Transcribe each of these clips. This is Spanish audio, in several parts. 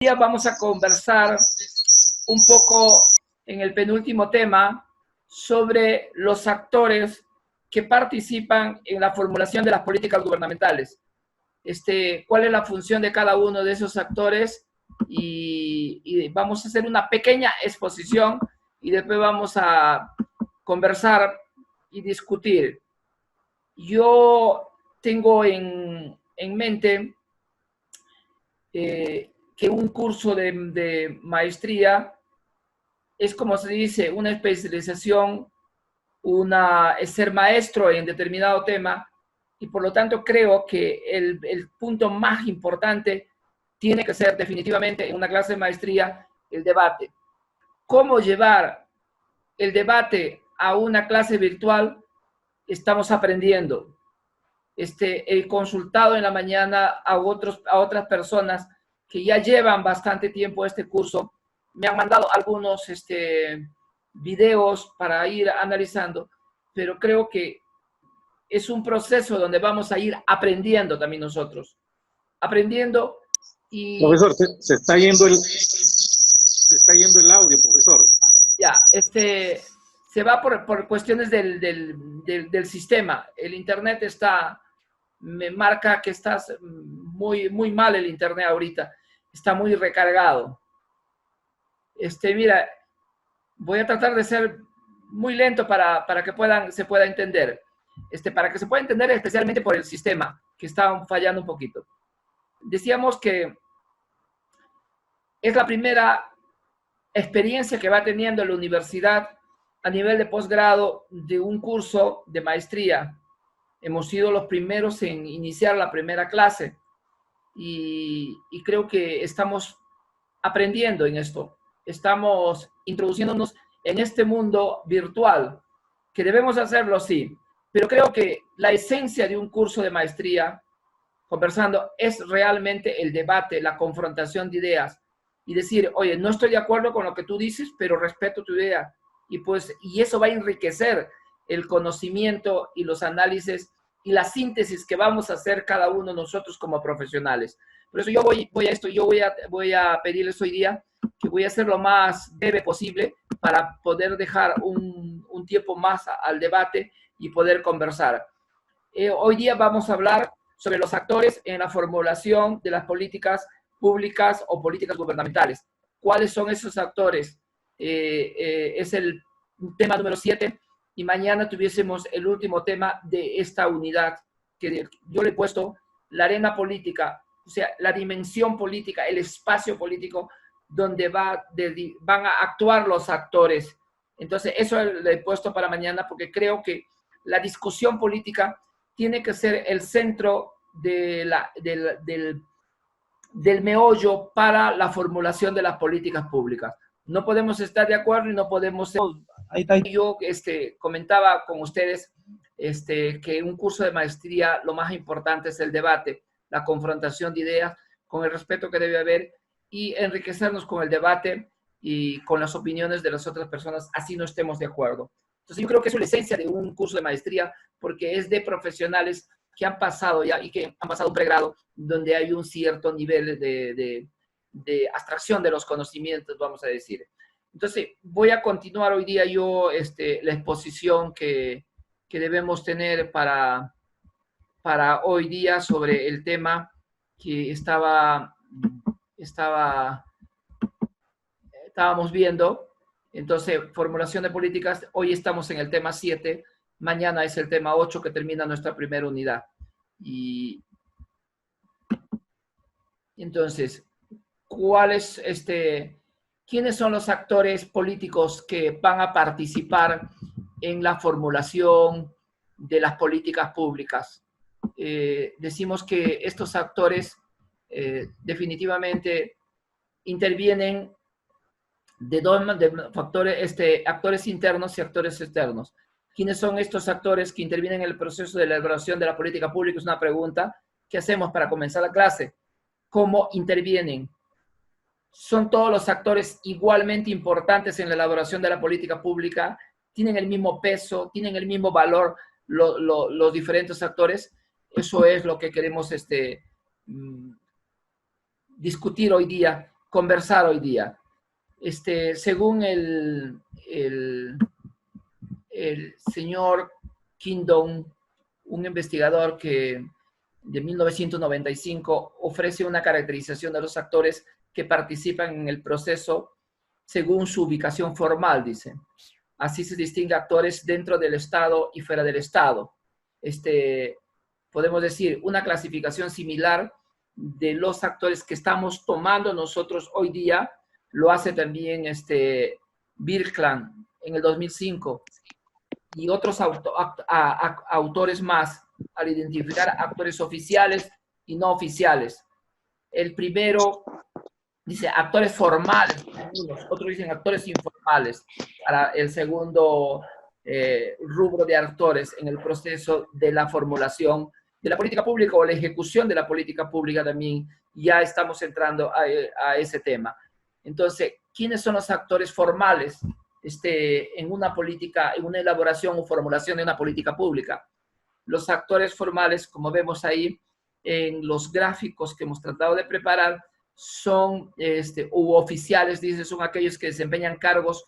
día vamos a conversar un poco en el penúltimo tema sobre los actores que participan en la formulación de las políticas gubernamentales. ¿Cuál es la función de cada uno de esos actores? Y vamos a hacer una pequeña exposición y después vamos a conversar y discutir. Yo tengo en mente que un curso de maestría es, como se dice, una especialización, es ser maestro en determinado tema, y por lo tanto creo que el punto más importante tiene que ser definitivamente en una clase de maestría el debate. ¿Cómo llevar el debate a una clase virtual? Estamos aprendiendo. He consultado en la mañana a otras personas que ya llevan bastante tiempo este curso. Me han mandado algunos videos para ir analizando, pero creo que es un proceso donde vamos a ir aprendiendo también nosotros. Aprendiendo y... Profesor, se está yendo el audio, profesor. Ya, se va por cuestiones del sistema. El internet me marca que estás muy mal el internet ahorita. Está muy recargado. Mira, voy a tratar de ser muy lento para que se pueda entender. Para que se pueda entender especialmente por el sistema, que está fallando un poquito. Decíamos que es la primera experiencia que va teniendo la universidad a nivel de posgrado de un curso de maestría. Hemos sido los primeros en iniciar la primera clase y creo que estamos aprendiendo en esto. Estamos introduciéndonos en este mundo virtual, que debemos hacerlo, sí, pero creo que la esencia de un curso de maestría, conversando, es realmente el debate, la confrontación de ideas y decir, oye, no estoy de acuerdo con lo que tú dices, pero respeto tu idea. Y eso va a enriquecer el conocimiento y los análisis y la síntesis que vamos a hacer cada uno de nosotros como profesionales. Por eso yo voy a pedirles hoy día que voy a hacer lo más breve posible para poder dejar un tiempo más al debate y poder conversar. Hoy día vamos a hablar sobre los actores en la formulación de las políticas públicas o políticas gubernamentales. ¿Cuáles son esos actores? Es el tema número 7 y mañana tuviésemos el último tema de esta unidad que yo le he puesto la arena política, o sea, la dimensión política, el espacio político donde van a actuar los actores. Entonces, eso le he puesto para mañana porque creo que la discusión política tiene que ser el centro del meollo para la formulación de las políticas públicas. No podemos estar de acuerdo y no podemos ser... Yo comentaba con ustedes que en un curso de maestría lo más importante es el debate, la confrontación de ideas, con el respeto que debe haber y enriquecernos con el debate y con las opiniones de las otras personas, así no estemos de acuerdo. Entonces yo creo que eso es la esencia de un curso de maestría, porque es de profesionales que han pasado ya y que han pasado un pregrado donde hay un cierto nivel de abstracción de los conocimientos, vamos a decir. Entonces, voy a continuar hoy día la exposición que debemos tener para hoy día sobre el tema que estábamos viendo. Entonces, formulación de políticas, hoy estamos en el tema 7, mañana es el tema 8 que termina nuestra primera unidad. Y entonces, ¿quiénes son los actores políticos que van a participar en la formulación de las políticas públicas? Decimos que estos actores definitivamente intervienen de factores, actores internos y actores externos. ¿Quiénes son estos actores que intervienen en el proceso de la elaboración de la política pública? Es una pregunta que hacemos para comenzar la clase. ¿Cómo intervienen? ¿Son todos los actores igualmente importantes en la elaboración de la política pública? ¿Tienen el mismo peso? ¿Tienen el mismo valor los diferentes actores? Eso es lo que queremos discutir hoy día conversar hoy día. Según el señor Kingdon, un investigador que de 1995 ofrece una caracterización de los actores que participan en el proceso según su ubicación formal, dice. Así se distingue actores dentro del Estado y fuera del Estado. Podemos decir, una clasificación similar de los actores que estamos tomando nosotros hoy día, lo hace también Birkland en el 2005 y otros autores más al identificar actores oficiales y no oficiales. El primero dice actores formales, otros dicen actores informales, para el segundo rubro de actores en el proceso de la formulación de la política pública o la ejecución de la política pública también. Ya estamos entrando a ese tema. Entonces, ¿quiénes son los actores formales en una política, en una elaboración o formulación de una política pública? Los actores formales, como vemos ahí en los gráficos que hemos tratado de preparar, son u oficiales, dice, son aquellos que desempeñan cargos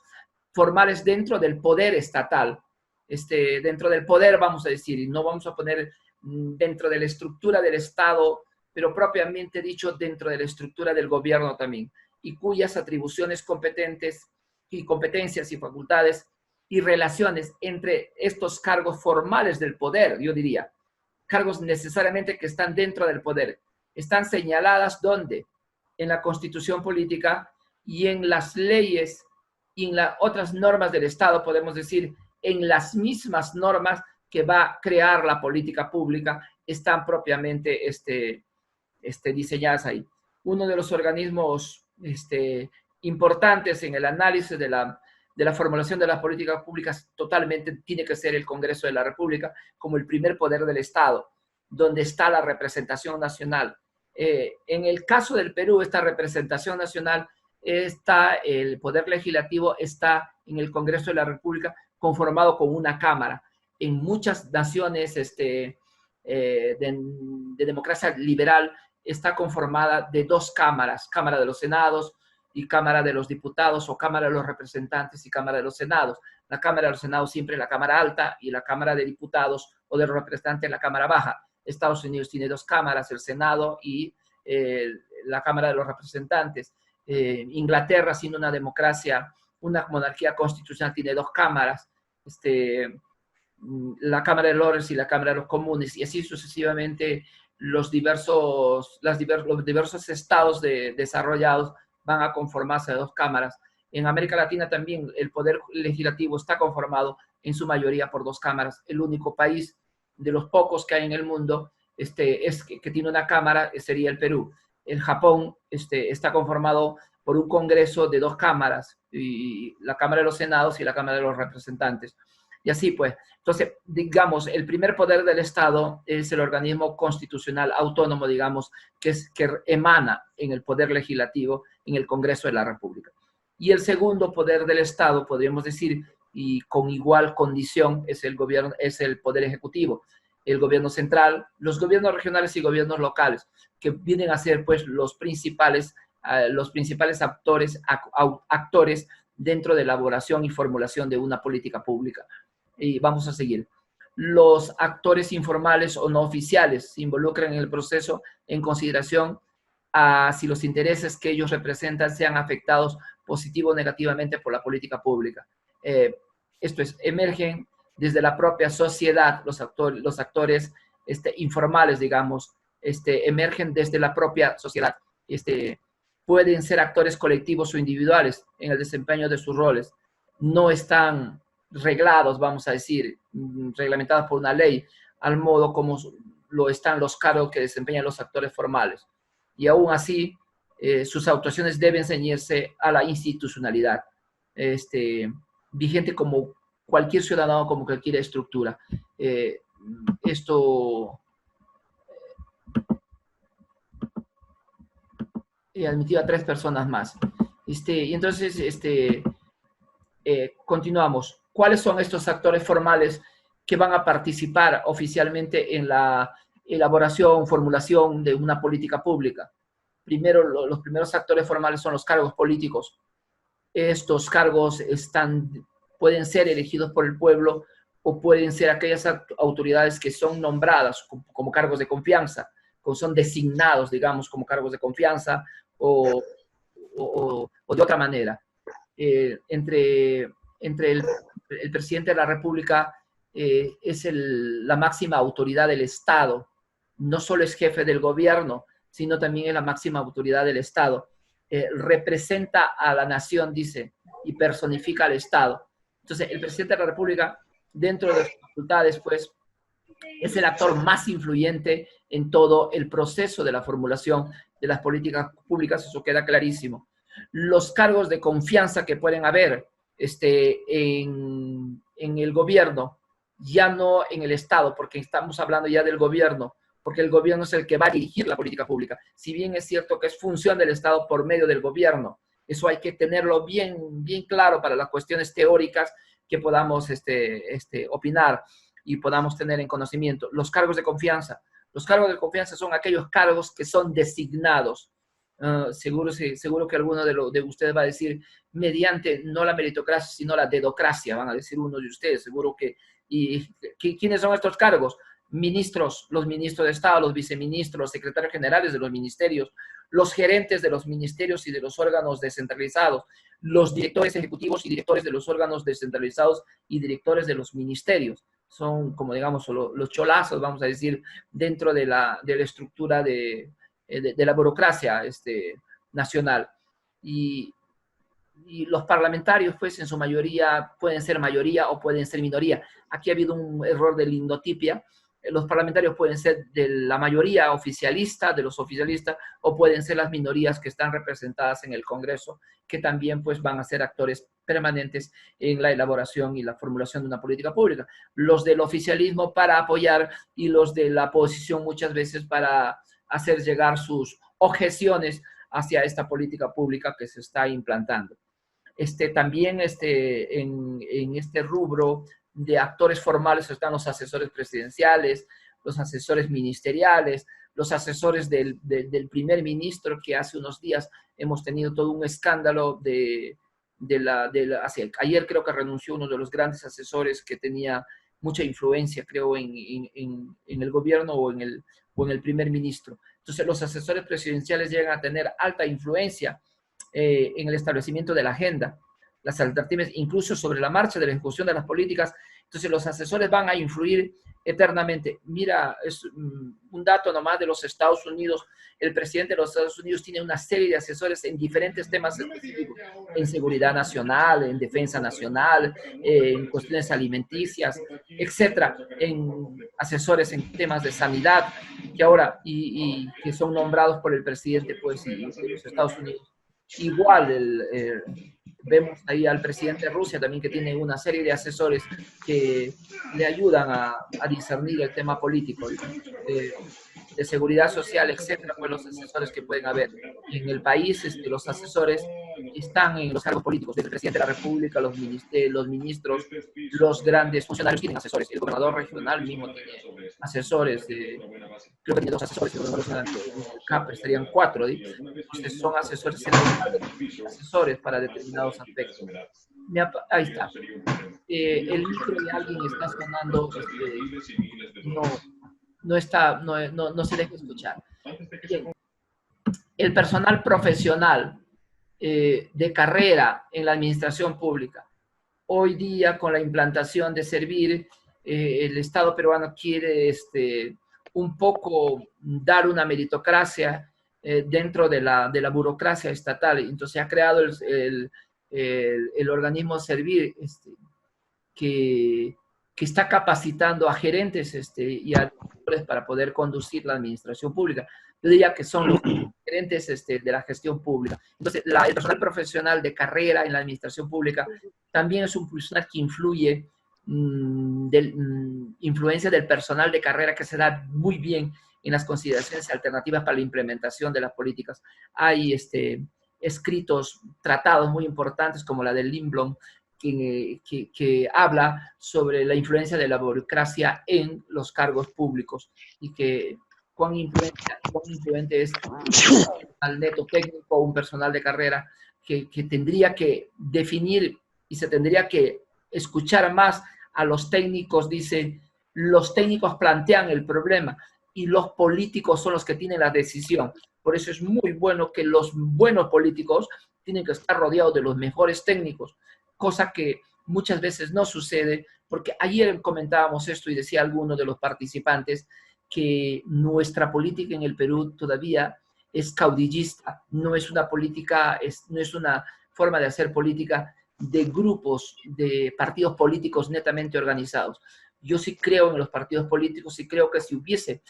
formales dentro del poder estatal, dentro del poder, vamos a decir, y no vamos a poner dentro de la estructura del Estado, pero propiamente dicho dentro de la estructura del gobierno también, y cuyas atribuciones competentes y competencias y facultades y relaciones entre estos cargos formales del poder, yo diría, cargos necesariamente que están dentro del poder, están señaladas ¿dónde? En la Constitución política y en las leyes y en las otras normas del Estado, podemos decir, en las mismas normas que va a crear la política pública, están propiamente diseñadas ahí. Uno de los organismos importantes en el análisis de la formulación de las políticas públicas totalmente tiene que ser el Congreso de la República como el primer poder del Estado, donde está la representación nacional. En el caso del Perú, esta representación nacional está, el poder legislativo está en el Congreso de la República conformado con una cámara. En muchas naciones de democracia liberal está conformada de dos cámaras, Cámara de los Senados y Cámara de los Diputados, o Cámara de los Representantes y Cámara de los Senados. La Cámara de los Senados siempre es la Cámara Alta y la Cámara de Diputados o de los Representantes la Cámara Baja. Estados Unidos tiene dos cámaras, el Senado y la Cámara de los Representantes. Inglaterra, siendo una democracia, una monarquía constitucional, tiene dos cámaras, la Cámara de Lores y la Cámara de los Comunes, y así sucesivamente los diversos estados desarrollados van a conformarse de dos cámaras. En América Latina también el poder legislativo está conformado en su mayoría por dos cámaras. El único país de los pocos que hay en el mundo que tiene una cámara sería el Perú. El Japón está conformado por un congreso de dos cámaras, y la Cámara de los Senados y la Cámara de los Representantes. Y así pues, entonces, digamos, el primer poder del Estado es el organismo constitucional autónomo, digamos, que emana en el poder legislativo, en el Congreso de la República. Y el segundo poder del Estado, podríamos decir, y con igual condición, es el gobierno, es el poder ejecutivo, el gobierno central, los gobiernos regionales y gobiernos locales, que vienen a ser pues los principales actores dentro de elaboración y formulación de una política pública. Y vamos a seguir. Los actores informales o no oficiales se involucran en el proceso en consideración a si los intereses que ellos representan sean afectados positivo o negativamente por la política pública. Esto es, emergen desde la propia sociedad, los actores informales, digamos, emergen desde la propia sociedad. Pueden ser actores colectivos o individuales en el desempeño de sus roles. No están reglados, vamos a decir, reglamentados por una ley, al modo como lo están los cargos que desempeñan los actores formales. Y aún así, sus actuaciones deben ceñirse a la institucionalidad, vigente como cualquier ciudadano, como cualquier estructura. He admitido a 3 personas más. Y entonces, continuamos. ¿Cuáles son estos actores formales que van a participar oficialmente en la elaboración, formulación de una política pública? primero, los primeros actores formales son los cargos políticos. Estos cargos pueden ser elegidos por el pueblo o pueden ser aquellas autoridades que son nombradas como cargos de confianza, o son designados, digamos, como cargos de confianza o de otra manera. Entre el presidente de la República es la máxima autoridad del Estado. No solo es jefe del gobierno, sino también es la máxima autoridad del Estado. Representa a la nación, dice, y personifica al Estado. Entonces, el presidente de la República, dentro de sus facultades, pues, es el actor más influyente en todo el proceso de la formulación de las políticas públicas, eso queda clarísimo. Los cargos de confianza que pueden haber en el gobierno, ya no en el Estado, porque estamos hablando ya del gobierno, porque el gobierno es el que va a dirigir la política pública. Si bien es cierto que es función del Estado por medio del gobierno, eso hay que tenerlo bien, bien claro para las cuestiones teóricas que podamos opinar y podamos tener en conocimiento. Los cargos de confianza. Los cargos de confianza son aquellos cargos que son designados. Seguro que alguno de ustedes va a decir mediante no la meritocracia, sino la dedocracia, van a decir uno de ustedes, seguro que. ¿Y quiénes son estos cargos? Ministros, los ministros de Estado, los viceministros, los secretarios generales de los ministerios, los gerentes de los ministerios y de los órganos descentralizados, los directores ejecutivos y directores de los órganos descentralizados y directores de los ministerios. Son, como digamos, los cholazos, vamos a decir, dentro de la estructura de la burocracia nacional. Y los parlamentarios, pues, en su mayoría, pueden ser mayoría o pueden ser minoría. Aquí ha habido un error de lindotipia. Los parlamentarios pueden ser de la mayoría oficialista, de los oficialistas, o pueden ser las minorías que están representadas en el Congreso, que también, pues, van a ser actores permanentes en la elaboración y la formulación de una política pública. Los del oficialismo para apoyar y los de la oposición muchas veces para hacer llegar sus objeciones hacia esta política pública que se está implantando. También en este rubro de actores formales están los asesores presidenciales, los asesores ministeriales, los asesores del primer ministro, que hace unos días hemos tenido todo un escándalo ayer creo que renunció uno de los grandes asesores que tenía mucha influencia, creo, en el gobierno o en el primer ministro. Entonces, los asesores presidenciales llegan a tener alta influencia en el establecimiento de la agenda, las alternativas, incluso sobre la marcha de la ejecución de las políticas. Entonces, los asesores van a influir eternamente. Mira, es un dato nomás de los Estados Unidos. El presidente de los Estados Unidos tiene una serie de asesores en diferentes temas específicos, en seguridad nacional, en defensa nacional, en cuestiones alimenticias, etcétera, en asesores en temas de sanidad, que ahora, y que son nombrados por el presidente, pues, de los Estados Unidos. Igual, vemos ahí al presidente de Rusia también, que tiene una serie de asesores que le ayudan a discernir el tema político, de seguridad social, etcétera, pues los asesores que pueden haber. En el país, los asesores están en los cargos políticos, desde el presidente de la República, los ministros, los grandes funcionarios tienen asesores. El gobernador regional mismo tiene asesores, creo que tiene 2 asesores, el CAP serían 4, ¿sí? Entonces son asesores, asesores para determinados aspectos. Ahí está. El micro de alguien está sonando, no se deja escuchar. Bien. El personal profesional de carrera en la administración pública. Hoy día, con la implantación de Servir, el Estado peruano quiere un poco dar una meritocracia dentro de la burocracia estatal. Entonces ha creado el organismo Servir, que está capacitando a gerentes y a directores para poder conducir la administración pública. Yo diría que son los gerentes de la gestión pública. Entonces, el personal profesional de carrera en la administración pública también es un profesional que influye, influencia del personal de carrera, que se da muy bien en las consideraciones alternativas para la implementación de las políticas. Hay escritos, tratados muy importantes como la de Lindblom, que habla sobre la influencia de la burocracia en los cargos públicos y que cuán influente es al neto técnico, un personal de carrera que tendría que definir y se tendría que escuchar más a los técnicos. Dice, los técnicos plantean el problema y los políticos son los que tienen la decisión. Por eso es muy bueno que los buenos políticos tienen que estar rodeados de los mejores técnicos, cosa que muchas veces no sucede, porque ayer comentábamos esto y decía alguno de los participantes que nuestra política en el Perú todavía es caudillista, no es una política, no es una forma de hacer política de grupos, de partidos políticos netamente organizados. Yo sí creo en los partidos políticos y creo que si hubiese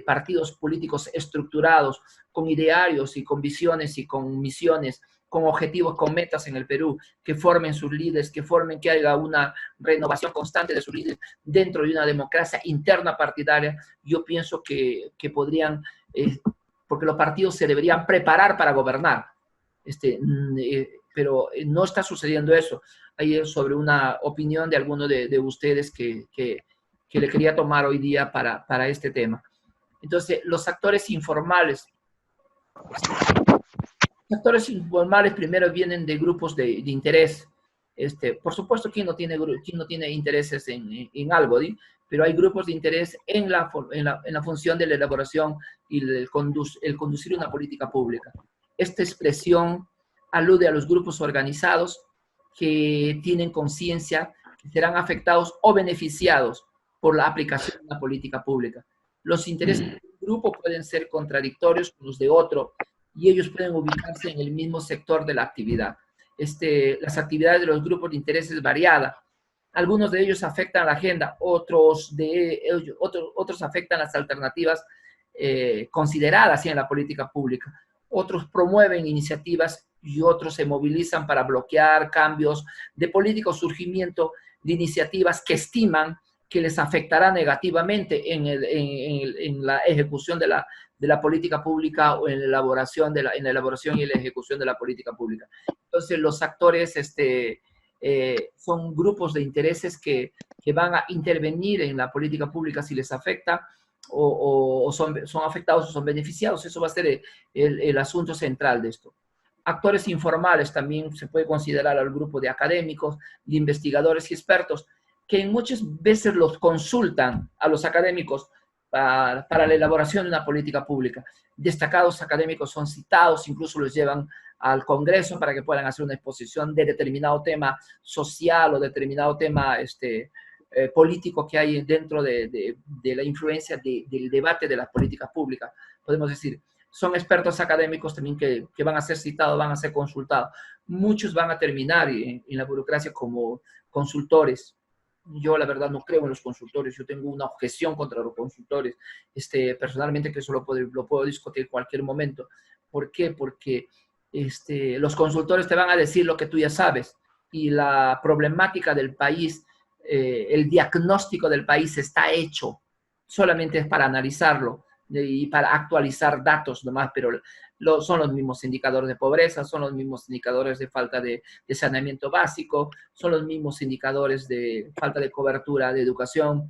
partidos políticos estructurados, con idearios y con visiones y con misiones, con objetivos, con metas en el Perú, que formen sus líderes, que haya una renovación constante de sus líderes dentro de una democracia interna partidaria, yo pienso que podrían, porque los partidos se deberían preparar para gobernar, pero no está sucediendo eso. Ayer sobre una opinión de alguno de ustedes que le quería tomar hoy día para este tema. Entonces, los actores informales primero vienen de grupos de interés. Por supuesto, ¿quién no tiene intereses en algo? ¿sí? Pero hay grupos de interés en la función de la elaboración y el conducir una política pública. Esta expresión alude a los grupos organizados que tienen conciencia que serán afectados o beneficiados por la aplicación de una política pública. Los intereses de un grupo pueden ser contradictorios con los de otro, y ellos pueden ubicarse en el mismo sector de la actividad. Las actividades de los grupos de interés es variada. Algunos de ellos afectan la agenda, otros afectan las alternativas consideradas en la política pública. Otros promueven iniciativas y otros se movilizan para bloquear cambios de política o surgimiento de iniciativas que estiman que les afectará negativamente en la ejecución de la política pública o en la elaboración y la ejecución de la política pública. Entonces, los actores son grupos de intereses que van a intervenir en la política pública si les afecta o son afectados o son beneficiados. Eso va a ser el asunto central de esto. Actores informales también se puede considerar al grupo de académicos, de investigadores y expertos, que muchas veces los consultan a los académicos para la elaboración de una política pública. Destacados académicos son citados, incluso los llevan al Congreso para que puedan hacer una exposición de determinado tema social o determinado tema político que hay dentro de la influencia del debate de las políticas públicas. Podemos decir, son expertos académicos también que van a ser citados, van a ser consultados. Muchos van a terminar en la burocracia como consultores. Yo la verdad no creo en los consultores, yo tengo una objeción contra los consultores, personalmente, que eso lo puedo discutir en cualquier momento. ¿Por qué? Porque los consultores te van a decir lo que tú ya sabes, y la problemática del país, el diagnóstico del país está hecho, solamente es para analizarlo y para actualizar datos nomás, pero son los mismos indicadores de pobreza, son los mismos indicadores de falta de saneamiento básico, son los mismos indicadores de falta de cobertura de educación,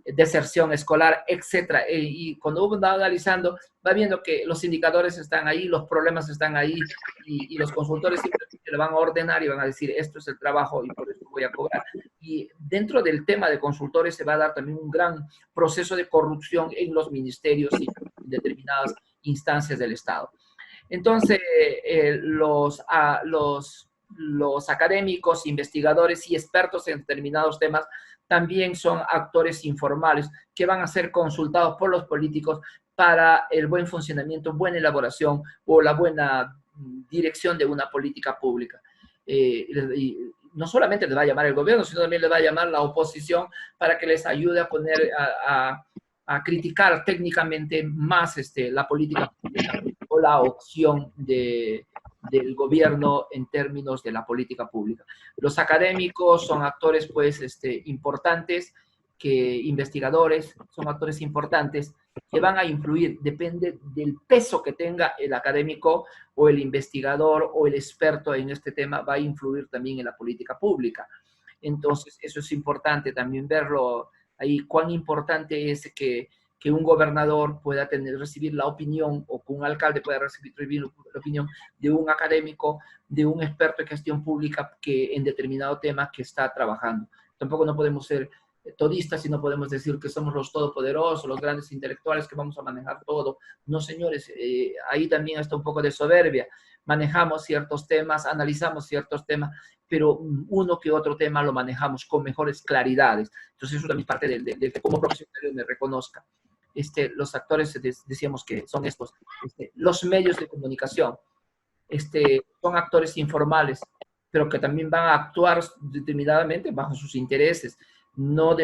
deserción escolar, etc. Y cuando uno va analizando, va viendo que los indicadores están ahí, los problemas están ahí, y los consultores simplemente le van a ordenar y van a decir, esto es el trabajo y por eso voy a cobrar. Y dentro del tema de consultores se va a dar también un gran proceso de corrupción en los ministerios y en determinadas instancias del Estado. Entonces, los académicos, investigadores y expertos en determinados temas también son actores informales que van a ser consultados por los políticos para el buen funcionamiento, buena elaboración o la buena dirección de una política pública. Y no solamente les va a llamar el gobierno, sino también les va a llamar la oposición para que les ayude a poner a criticar técnicamente más la política pública o la opción del gobierno en términos de la política pública. Los académicos son actores pues importantes, investigadores son actores importantes que van a influir, depende del peso que tenga el académico o el investigador o el experto en este tema, va a influir también en la política pública. Entonces, eso es importante también verlo ahí, cuán importante es que que un gobernador pueda recibir la opinión, o que un alcalde pueda recibir la opinión de un académico, de un experto en gestión pública que en determinado tema que está trabajando. Tampoco no podemos ser todistas y no podemos decir que somos los todopoderosos, los grandes intelectuales que vamos a manejar todo. No, señores, ahí también está un poco de soberbia. Manejamos ciertos temas, analizamos ciertos temas, pero uno que otro tema lo manejamos con mejores claridades. Entonces eso también es parte de cómo profesional me reconozca. Los actores decíamos que son estos, los medios de comunicación, son actores informales, pero que también van a actuar determinadamente bajo sus intereses, no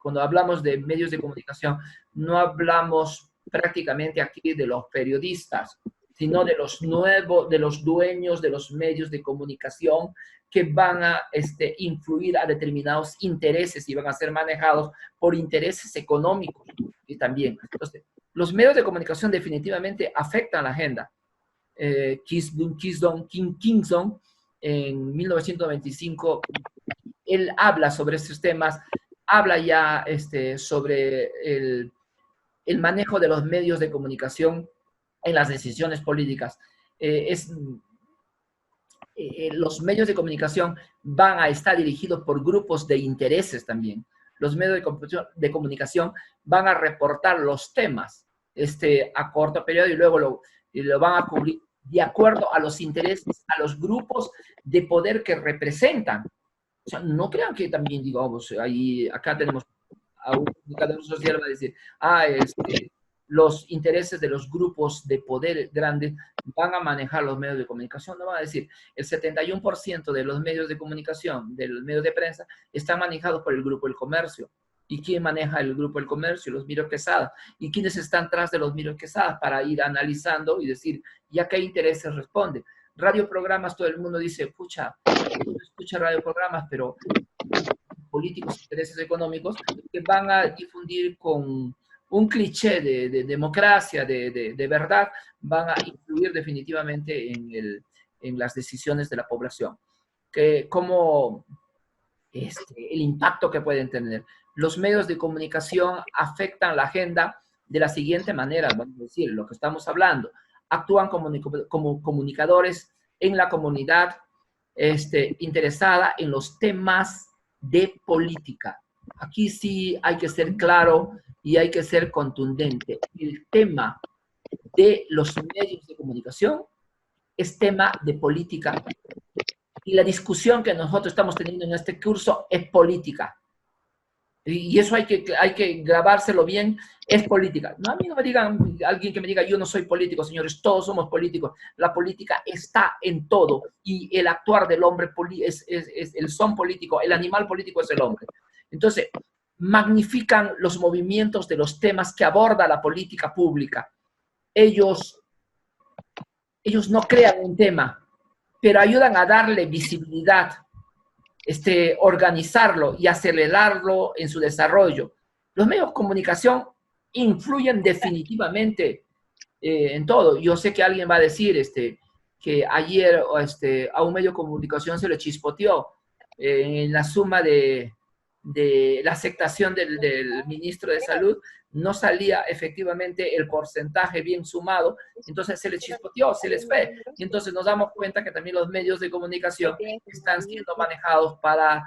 cuando hablamos de medios de comunicación, no hablamos prácticamente aquí de los periodistas, sino de los dueños de los medios de comunicación que van a influir a determinados intereses y van a ser manejados por intereses económicos y también. Entonces, los medios de comunicación definitivamente afectan la agenda. Kingson, en 1995, él habla sobre estos temas, habla ya sobre el manejo de los medios de comunicación en las decisiones políticas. Los medios de comunicación van a estar dirigidos por grupos de intereses también. Los medios de comunicación van a reportar los temas a corto periodo y luego lo van a cubrir de acuerdo a los intereses, a los grupos de poder que representan. O sea, no crean que también, digamos, acá tenemos a un comunicador social va a decir, los intereses de los grupos de poder grandes van a manejar los medios de comunicación. No van a decir, el 71% de los medios de comunicación, de los medios de prensa, están manejados por el Grupo del Comercio. ¿Y quién maneja el Grupo del Comercio? Los Miro Quesada. ¿Y quiénes están tras de los Miro Quesada? Para ir analizando y decir, ¿ya qué intereses responde? Radioprogramas, todo el mundo dice, pucha, escucha radioprogramas, pero políticos, intereses económicos, que van a difundir con un cliché de democracia, de verdad, van a influir definitivamente en las decisiones de la población. Como el impacto que pueden tener. Los medios de comunicación afectan la agenda de la siguiente manera, vamos a decir, lo que estamos hablando. Actúan como comunicadores en la comunidad interesada en los temas de política. Aquí sí hay que ser claro y hay que ser contundente. El tema de los medios de comunicación es tema de política. Y la discusión que nosotros estamos teniendo en este curso es política. Y eso hay que grabárselo bien, es política. No, a mí no me digan, alguien que me diga, yo no soy político, señores, todos somos políticos. La política está en todo y el actuar del hombre es el son político, el animal político es el hombre. Entonces, magnifican los movimientos de los temas que aborda la política pública. Ellos no crean un tema, pero ayudan a darle visibilidad, organizarlo y acelerarlo en su desarrollo. Los medios de comunicación influyen definitivamente en todo. Yo sé que alguien va a decir que ayer a un medio de comunicación se le chispoteó en la suma de la aceptación del ministro de Salud, no salía efectivamente el porcentaje bien sumado, entonces se les chispoteó, se les fue, y entonces nos damos cuenta que también los medios de comunicación están siendo manejados para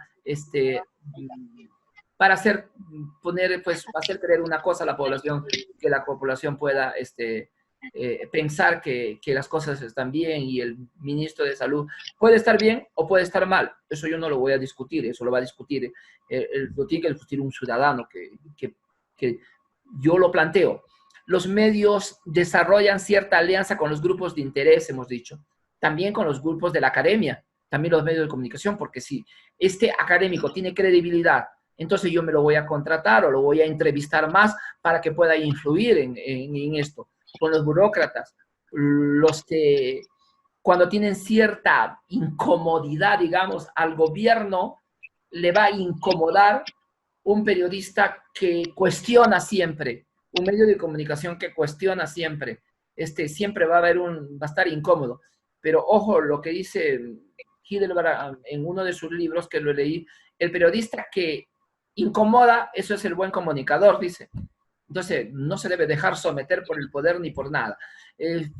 hacer creer una cosa a la población, que la población pueda pensar que las cosas están bien y el ministro de Salud puede estar bien o puede estar mal. Eso yo no lo voy a discutir, eso lo va a discutir, lo tiene que discutir un ciudadano que yo lo planteo. Los medios desarrollan cierta alianza con los grupos de interés, hemos dicho, también con los grupos de la academia, también los medios de comunicación, porque si este académico tiene credibilidad, entonces yo me lo voy a contratar o lo voy a entrevistar más para que pueda influir en esto. Con los burócratas, los que cuando tienen cierta incomodidad, digamos, al gobierno, le va a incomodar un periodista que cuestiona siempre, un medio de comunicación que cuestiona siempre, siempre va a estar incómodo. Pero ojo, lo que dice Heidelberg en uno de sus libros que lo leí, el periodista que incomoda, eso es el buen comunicador, dice. Entonces, no se debe dejar someter por el poder ni por nada.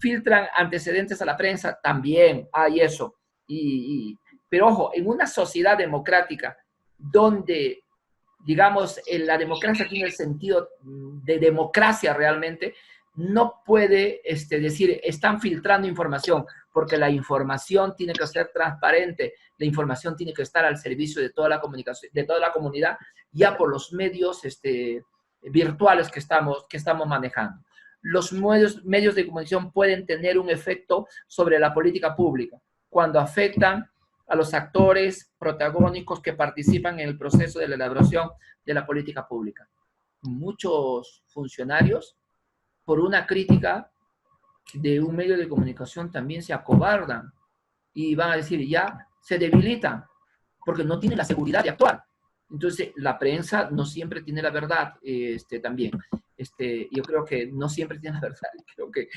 Filtran antecedentes a la prensa, también hay eso. Pero ojo, en una sociedad democrática donde, digamos, la democracia tiene el sentido de democracia realmente, no puede decir, están filtrando información, porque la información tiene que ser transparente, la información tiene que estar al servicio de toda la comunicación, de toda la comunidad, ya por los medios virtuales que estamos manejando. Los medios de comunicación pueden tener un efecto sobre la política pública cuando afectan a los actores protagónicos que participan en el proceso de la elaboración de la política pública. Muchos funcionarios, por una crítica de un medio de comunicación, también se acobardan y van a decir, ya se debilitan, porque no tienen la seguridad de actuar. Entonces, la prensa no siempre tiene la verdad también. Yo creo que no siempre tiene la verdad, creo que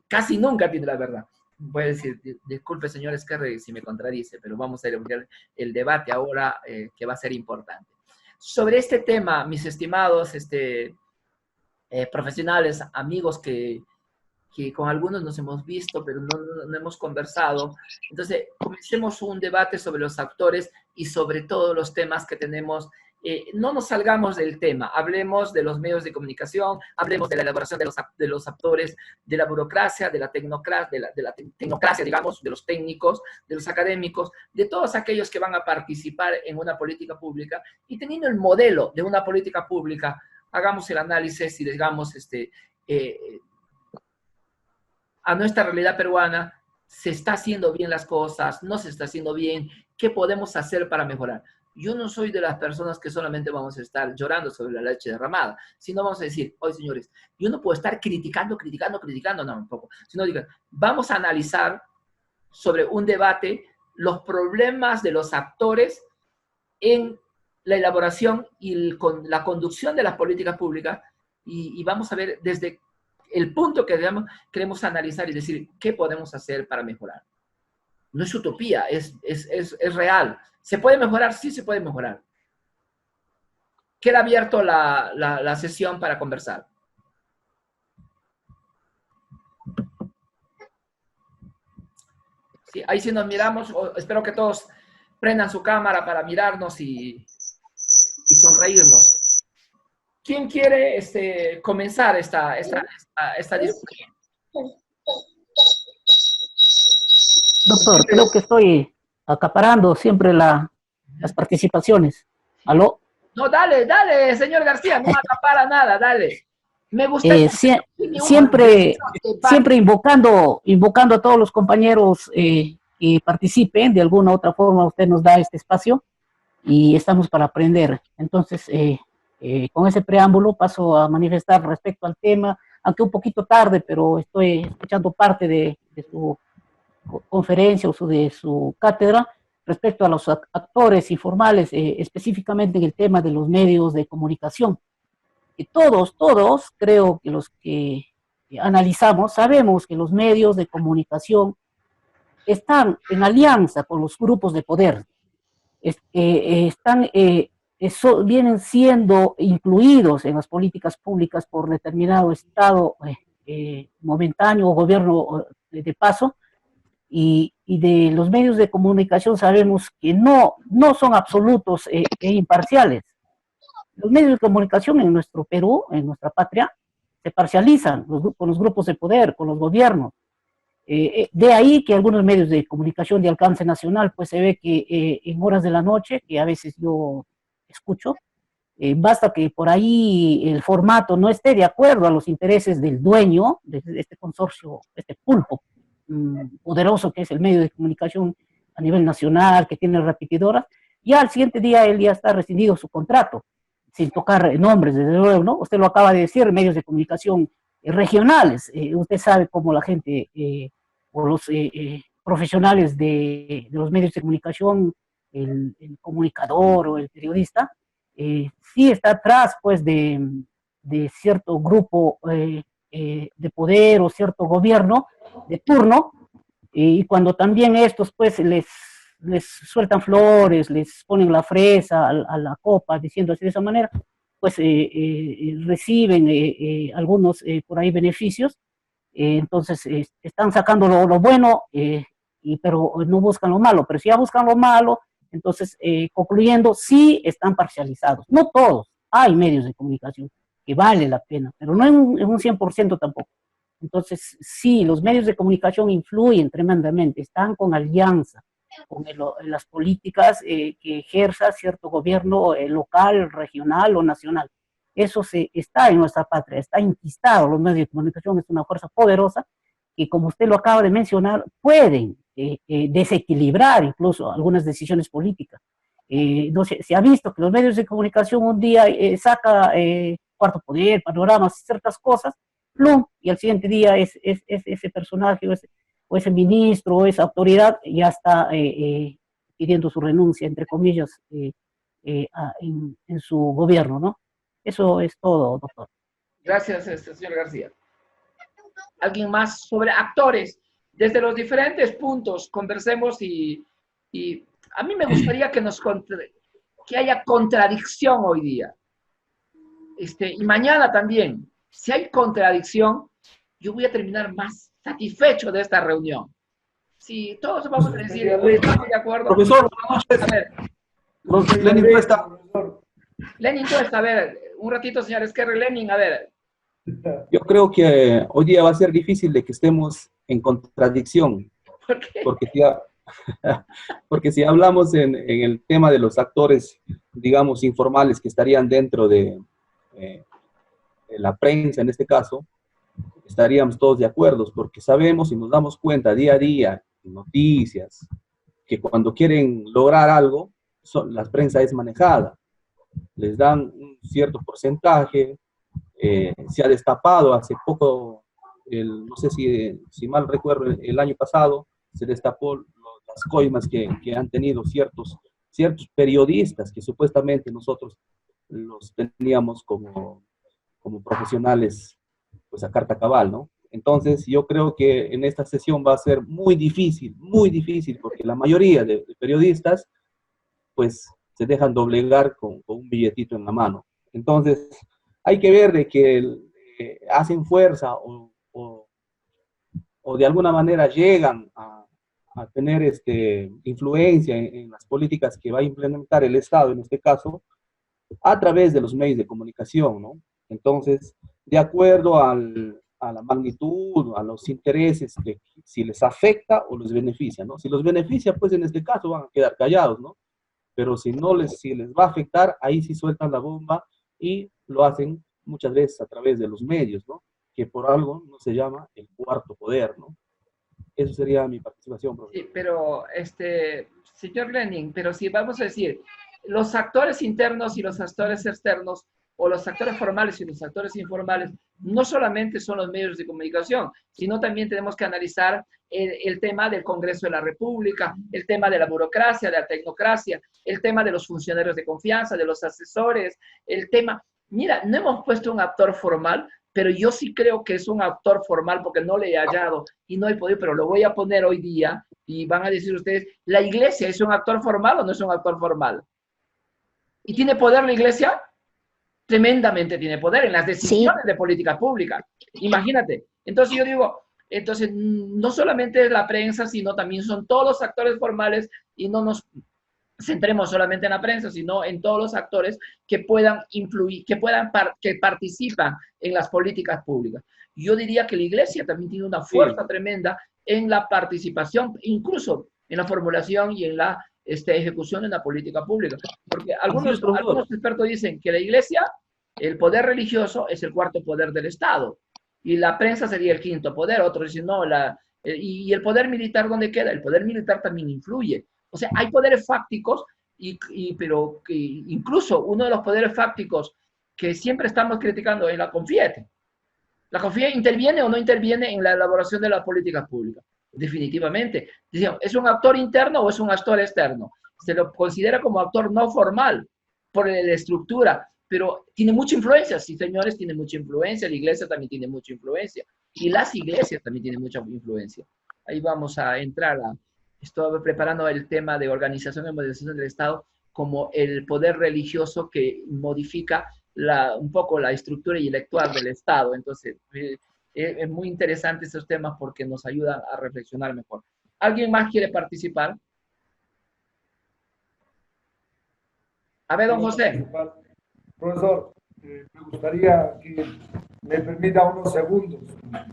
casi nunca tiene la verdad. Voy a decir, disculpe, señor Esquerre, si me contradice, pero vamos a ver el debate ahora que va a ser importante. Sobre este tema, mis estimados profesionales, amigos que con algunos nos hemos visto, pero no hemos conversado. Entonces, comencemos un debate sobre los actores y sobre todos los temas que tenemos. No nos salgamos del tema, hablemos de los medios de comunicación, hablemos de la elaboración de los actores, de la burocracia, de la tecnocracia, digamos, de los técnicos, de los académicos, de todos aquellos que van a participar en una política pública, y teniendo el modelo de una política pública, hagamos el análisis y digamos, a nuestra realidad peruana, se está haciendo bien las cosas, no se está haciendo bien, ¿qué podemos hacer para mejorar? Yo no soy de las personas que solamente vamos a estar llorando sobre la leche derramada, sino vamos a decir, oye señores, yo no puedo estar criticando, no, un poco, sino digan, vamos a analizar sobre un debate los problemas de los actores en la elaboración y con la conducción de las políticas públicas, y vamos a ver desde el punto que queremos analizar y decir qué podemos hacer para mejorar. No es utopía, es real. ¿Se puede mejorar? Sí, se puede mejorar. Queda abierto la sesión para conversar. Sí, ahí sí nos miramos. Espero que todos prendan su cámara para mirarnos y sonreírnos. ¿Quién quiere comenzar esta discusión? Doctor, creo que estoy acaparando siempre las participaciones. ¿Aló? No, dale, señor García, no acapara nada, dale. Me gustaría siempre invocando a todos los compañeros que participen, de alguna u otra forma usted nos da este espacio y estamos para aprender. Entonces, con ese preámbulo paso a manifestar respecto al tema, aunque un poquito tarde, pero estoy escuchando parte de su conferencia o de su cátedra respecto a los actores informales, específicamente en el tema de los medios de comunicación. Y todos, creo que los que analizamos, sabemos que los medios de comunicación están en alianza con los grupos de poder, vienen siendo incluidos en las políticas públicas por determinado estado momentáneo o gobierno de paso, y de los medios de comunicación sabemos que no son absolutos e imparciales. Los medios de comunicación en nuestro Perú, en nuestra patria, se parcializan con los grupos de poder, con los gobiernos. De ahí que algunos medios de comunicación de alcance nacional, pues se ve que en horas de la noche, que a veces yo escucho, basta que por ahí el formato no esté de acuerdo a los intereses del dueño de este consorcio, este pulpo poderoso que es el medio de comunicación a nivel nacional, que tiene repetidoras, ya al siguiente día él ya está rescindido su contrato, sin tocar nombres, desde luego, ¿no? Usted lo acaba de decir, medios de comunicación regionales, usted sabe cómo la gente o los profesionales de los medios de comunicación, el comunicador o el periodista, sí está atrás, pues, de cierto grupo de poder o cierto gobierno de turno, y cuando también estos, pues, les sueltan flores, les ponen la fresa a la copa, diciendo así de esa manera, pues reciben algunos por ahí beneficios, entonces están sacando lo bueno, pero no buscan lo malo, pero si ya buscan lo malo, entonces concluyendo, sí están parcializados, no todos, hay medios de comunicación que vale la pena, pero no en un 100% tampoco. Entonces, sí, los medios de comunicación influyen tremendamente, están con alianza con las políticas que ejerza cierto gobierno local, regional o nacional. Eso está en nuestra patria, está enquistado. Los medios de comunicación es una fuerza poderosa que, como usted lo acaba de mencionar, pueden desequilibrar incluso algunas decisiones políticas. No sé, se ha visto que los medios de comunicación un día saca Cuarto Poder, panoramas, ciertas cosas, plum, y al siguiente día ese personaje o ese ministro o esa autoridad ya está pidiendo su renuncia, entre comillas, en su gobierno, ¿no? Eso es todo, doctor. Gracias, señor García. ¿Alguien más sobre actores? Desde los diferentes puntos conversemos y a mí me gustaría que haya contradicción hoy día. Y mañana también. Si hay contradicción, yo voy a terminar más satisfecho de esta reunión. Si todos vamos a decir, estamos de acuerdo. Profesor, buenas noches. A ver. Lenin Cuesta. Lenin Cuesta, a ver, un ratito, señor Esquerra, Lenin, a ver. Yo creo que hoy día va a ser difícil de que estemos en contradicción. ¿Por qué? Porque si hablamos en el tema de los actores, digamos, informales que estarían dentro de la prensa, en este caso, estaríamos todos de acuerdo, porque sabemos y nos damos cuenta día a día, en noticias, que cuando quieren lograr algo, la prensa es manejada. Les dan un cierto porcentaje. Se ha destapado hace poco, no sé si mal recuerdo, el año pasado, se destapó las coimas que han tenido ciertos periodistas que supuestamente nosotros los teníamos como profesionales, pues a carta cabal, ¿no? Entonces yo creo que en esta sesión va a ser muy difícil, porque la mayoría de periodistas, pues se dejan doblegar con un billetito en la mano. Entonces, hay que ver de que hacen fuerza o de alguna manera llegan a tener influencia en las políticas que va a implementar el Estado, en este caso, a través de los medios de comunicación, ¿no? Entonces, de acuerdo a la magnitud, a los intereses, de si les afecta o les beneficia, ¿no? Si los beneficia, pues en este caso van a quedar callados, ¿no? Pero si les va a afectar, ahí sí sueltan la bomba y lo hacen muchas veces a través de los medios, ¿no? Que por algo no se llama el cuarto poder, ¿no? Eso sería mi participación, profesor. Sí, pero, señor Lenin, pero si vamos a decir, los actores internos y los actores externos, o los actores formales y los actores informales, no solamente son los medios de comunicación, sino también tenemos que analizar el tema del Congreso de la República, el tema de la burocracia, de la tecnocracia, el tema de los funcionarios de confianza, de los asesores, el tema... Mira, no hemos puesto un actor formal, pero yo sí creo que es un actor formal porque no le he hallado y no he podido, pero lo voy a poner hoy día y van a decir ustedes, ¿la iglesia es un actor formal o no es un actor formal? ¿Y tiene poder la iglesia? Tremendamente tiene poder en las decisiones de política pública. Imagínate. Entonces yo digo, entonces no solamente es la prensa, sino también son todos los actores formales y no nos centremos solamente en la prensa, sino en todos los actores que puedan influir, que participan en las políticas públicas. Yo diría que la iglesia también tiene una fuerza tremenda en la participación, incluso en la formulación y en la ejecución de la política pública. Porque algunos expertos dicen que la iglesia, el poder religioso, es el cuarto poder del Estado, y la prensa sería el quinto poder. Otros dicen, no, y el poder militar, ¿dónde queda? El poder militar también influye. O sea, hay poderes fácticos, pero que incluso uno de los poderes fácticos que siempre estamos criticando es la CONFIET. ¿La CONFIET interviene o no interviene en la elaboración de las políticas públicas? Definitivamente. ¿Es un actor interno o es un actor externo? Se lo considera como actor no formal por la estructura, pero tiene mucha influencia. Sí, señores, tiene mucha influencia. La iglesia también tiene mucha influencia. Y las iglesias también tienen mucha influencia. Ahí vamos a entrar Estoy preparando el tema de organización y modernización del Estado como el poder religioso que modifica un poco la estructura intelectual del Estado. Entonces, es muy interesante estos temas porque nos ayudan a reflexionar mejor. ¿Alguien más quiere participar? A ver, don José. Profesor, me gustaría que me permita unos segundos,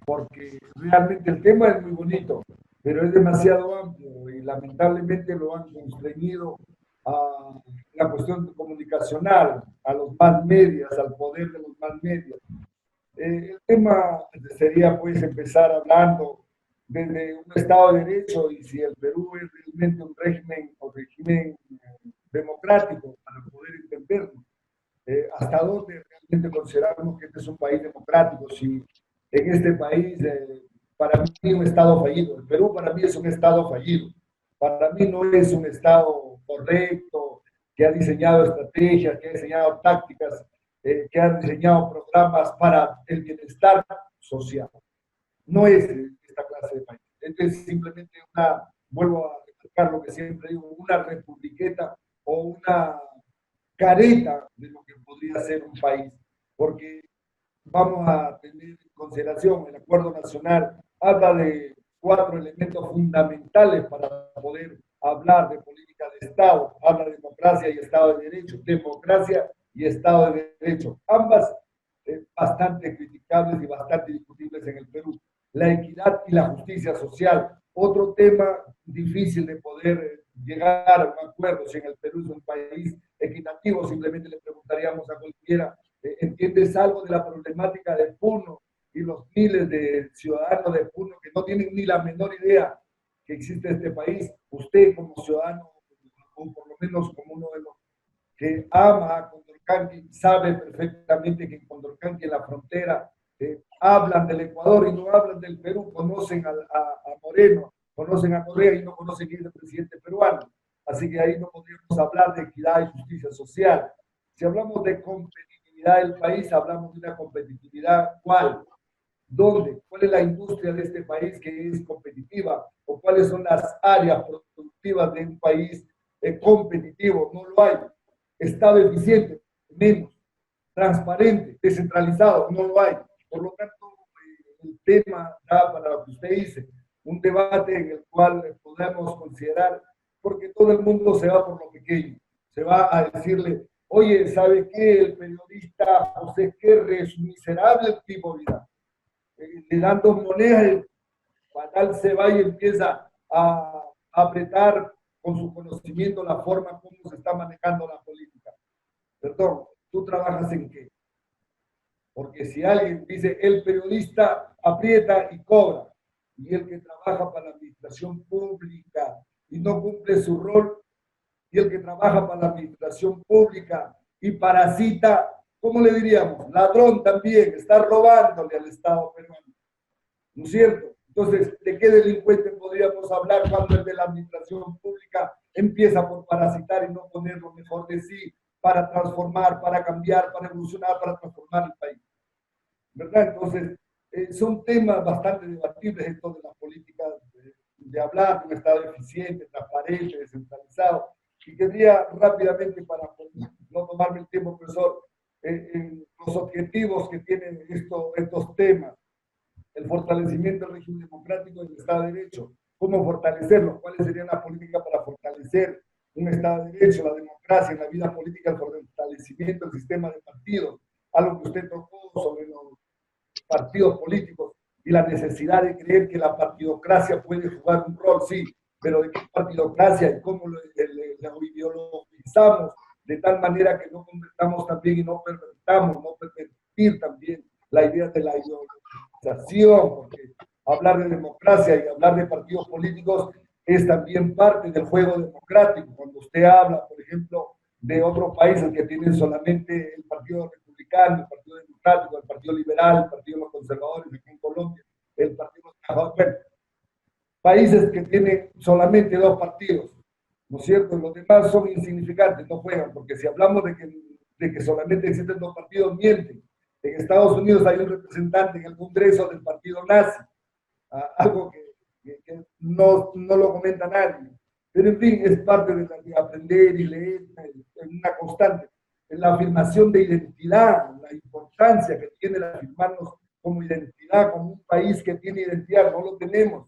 porque realmente el tema es muy bonito, pero es demasiado amplio y lamentablemente lo han constreñido a la cuestión comunicacional, a los más medios, al poder de los más medios. El tema sería pues empezar hablando desde un Estado de Derecho y si el Perú es realmente un régimen democrático para poder entenderlo. ¿Hasta dónde realmente consideramos que este es un país democrático? Si en este país, para mí, un Estado fallido. El Perú para mí es un Estado fallido. Para mí no es un Estado correcto, que ha diseñado estrategias, que ha diseñado tácticas, que ha diseñado programas para el bienestar social. No es esta clase de país. Este es simplemente vuelvo a recalcar lo que siempre digo, una republiqueta o una careta de lo que podría ser un país, porque vamos a tener en consideración el Acuerdo Nacional, habla de 4 elementos fundamentales para poder hablar de política de Estado, habla de democracia y Estado de Derecho, democracia y Estado de Derecho, ambas bastante criticables y bastante discutibles en el Perú. La equidad y la justicia social, otro tema difícil de poder llegar a un acuerdo. Si en el Perú es un país equitativo, simplemente le preguntaríamos a cualquiera, ¿entiendes algo de la problemática de Puno y los miles de ciudadanos de Puno que no tienen ni la menor idea que existe este país? Usted como ciudadano, o por lo menos como uno de los que ama a Condorcanqui, sabe perfectamente que en Condorcanqui, en la frontera, hablan del Ecuador y no hablan del Perú, conocen a Moreno, conocen a Correa y no conocen quién es el presidente peruano. Así que ahí no podríamos hablar de equidad y justicia social. Si hablamos de competitividad del país, hablamos de una competitividad ¿cuál? ¿Dónde? ¿Cuál es la industria de este país que es competitiva? ¿O cuáles son las áreas productivas de un país competitivo? No lo hay. Estado eficiente, menos. Transparente, descentralizado, no lo hay. Por lo tanto, el tema da para lo que usted dice, un debate en el cual podemos considerar, porque todo el mundo se va por lo pequeño, se va a decirle, oye, ¿sabe qué? El periodista José Esquerre es un miserable tipo de vida. Le dan 2 monedas, el fatal se va y empieza a apretar con su conocimiento la forma como se está manejando la política. Perdón, ¿tú trabajas en qué? Porque si alguien dice, el periodista aprieta y cobra, y el que trabaja para la administración pública y no cumple su rol, y el que trabaja para la administración pública y parasita, ¿cómo le diríamos? Ladrón también, está robándole al Estado peruano, ¿no es cierto? Entonces, ¿de qué delincuente podríamos hablar cuando el de la administración pública empieza por parasitar y no poner lo mejor de sí para transformar, para cambiar, para evolucionar, para transformar el país? ¿Verdad? Entonces, son temas bastante debatibles esto de las políticas de hablar de un Estado eficiente, transparente, descentralizado. Y quería rápidamente, para no tomarme el tiempo, profesor, los objetivos que tienen estos temas, el fortalecimiento del régimen democrático y del Estado de Derecho, cómo fortalecerlo, cuáles serían las políticas para fortalecer un Estado de Derecho, la democracia, en la vida política, el fortalecimiento del sistema de partidos, algo que usted tocó sobre los partidos políticos y la necesidad de creer que la partidocracia puede jugar un rol, sí, pero de qué partidocracia y cómo lo ideologizamos de tal manera que no convertamos también y no pervertir también la idea de la ideologización, porque hablar de democracia y hablar de partidos políticos es también parte del juego democrático. Cuando usted habla, por ejemplo, de otros países que tienen solamente el Partido Republicano, el Partido Democrático, el Partido Liberal, el Partido de los Conservadores, aquí en Colombia, el Partido de los Trabajadores, bueno, países que tienen solamente 2 partidos, ¿no es cierto? Los demás son insignificantes, no juegan, porque si hablamos de que solamente existen 2 partidos, mienten. En Estados Unidos hay un representante en el Congreso del partido nazi, algo que no lo comenta nadie. Pero en fin, es parte de aprender y leer en una constante. la afirmación de identidad, la importancia que tiene el afirmarnos como identidad, como un país que tiene identidad, no lo tenemos.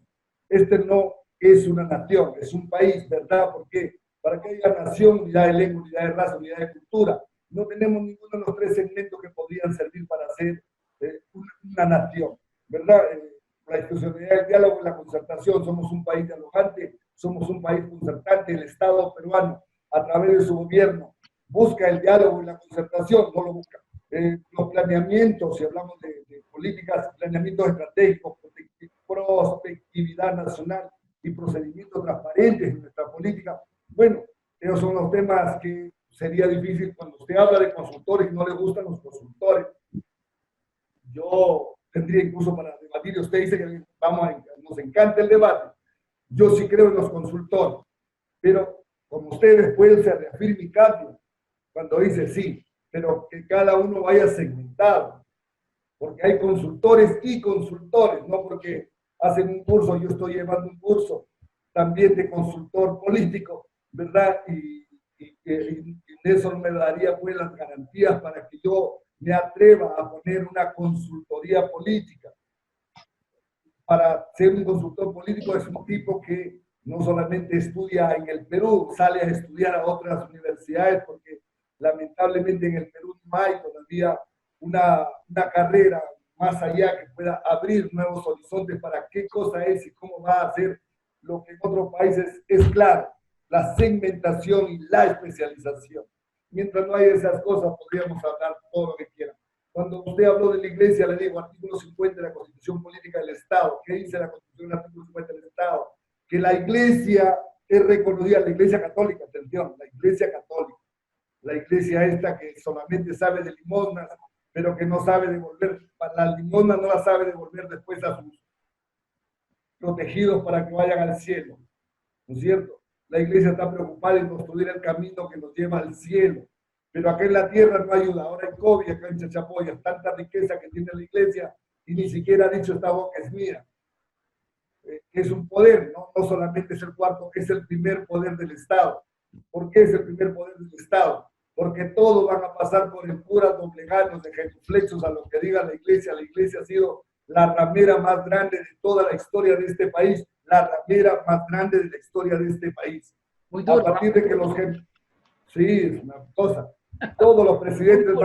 Este no es una nación, es un país, ¿verdad? Porque para que haya nación, unidad de lengua, unidad de raza, unidad de cultura, no tenemos ninguno de los tres segmentos que podrían servir para ser una nación, ¿verdad? La institucionalidad del diálogo y la concertación, somos un país dialogante, somos un país concertante, el Estado peruano, a través de su gobierno, busca el diálogo y la concertación, no lo busca. Los planeamientos, si hablamos de políticas, planeamientos estratégicos, prospectividad nacional y procedimientos transparentes en nuestra política, bueno, esos son los temas que sería difícil cuando usted habla de consultores y no le gustan los consultores. Yo tendría incluso para debatir, usted dice que nos encanta el debate, yo sí creo en los consultores, pero como usted después se reafirma y cambia, cuando dice sí, pero que cada uno vaya segmentado, porque hay consultores y consultores, no porque hacen un curso, yo estoy llevando un curso también de consultor político, ¿verdad? Y eso me daría pues las garantías para que yo me atreva a poner una consultoría política. Para ser un consultor político es un tipo que no solamente estudia en el Perú, sale a estudiar a otras universidades, porque lamentablemente en el Perú no hay todavía una carrera más allá que pueda abrir nuevos horizontes para qué cosa es y cómo va a ser lo que en otros países es claro, la segmentación y la especialización. Mientras no hay esas cosas, podríamos hablar todo lo que quieran. Cuando usted habló de la iglesia, le digo, artículo 50 de la Constitución Política del Estado. ¿Qué dice la Constitución del artículo 50 del Estado? Que la iglesia es reconocida, la iglesia católica, atención, la iglesia católica. La iglesia esta que solamente sabe de limosnas, pero que no sabe devolver, la limosna no la sabe devolver después a sus protegidos para que vayan al cielo. ¿No es cierto? La iglesia está preocupada en construir el camino que nos lleva al cielo. Pero acá en la tierra no ayuda. Ahora en COVID, acá en Chachapoyas, tanta riqueza que tiene la iglesia y ni siquiera ha dicho esta boca es mía. Es un poder, ¿no? No solamente es el cuarto, es el primer poder del Estado. ¿Por qué es el primer poder del Estado? Porque todos van a pasar por el cura dobleganos de genuflexos a lo que diga la iglesia. La iglesia ha sido la ramera más grande de toda la historia de este país, la ramera más grande de la historia de este país. Muy duro, a partir de que sí, es una cosa. Todos los presidentes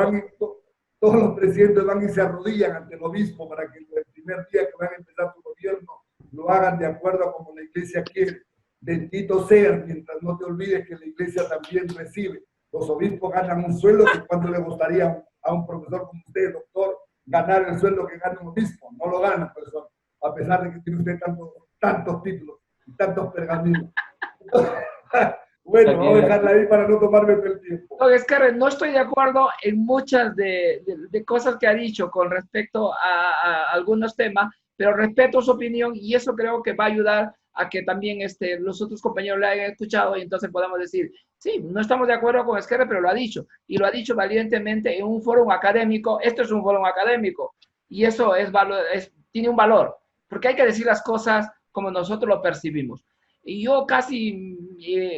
van y se arrodillan ante el obispo para que el primer día que van a empezar su gobierno lo hagan de acuerdo a como la iglesia quiere. Bendito seas, mientras no te olvides que la iglesia también recibe. Los obispos ganan un sueldo que cuánto le gustaría a un profesor como usted, doctor, ganar el sueldo que gana un obispo. No lo gana, profesor, a pesar de que tiene usted tantos títulos y tantos pergaminos. Bueno, vamos a dejarla ahí para no tomarme el tiempo. No, es que no estoy de acuerdo en muchas de cosas que ha dicho con respecto a algunos temas, pero respeto su opinión y eso creo que va a ayudar a que también los otros compañeros le hayan escuchado y entonces podamos decir, sí, no estamos de acuerdo con Esquerra, pero lo ha dicho, y lo ha dicho valientemente en un foro académico. Esto es un foro académico, y eso tiene un valor, porque hay que decir las cosas como nosotros lo percibimos. Y yo casi,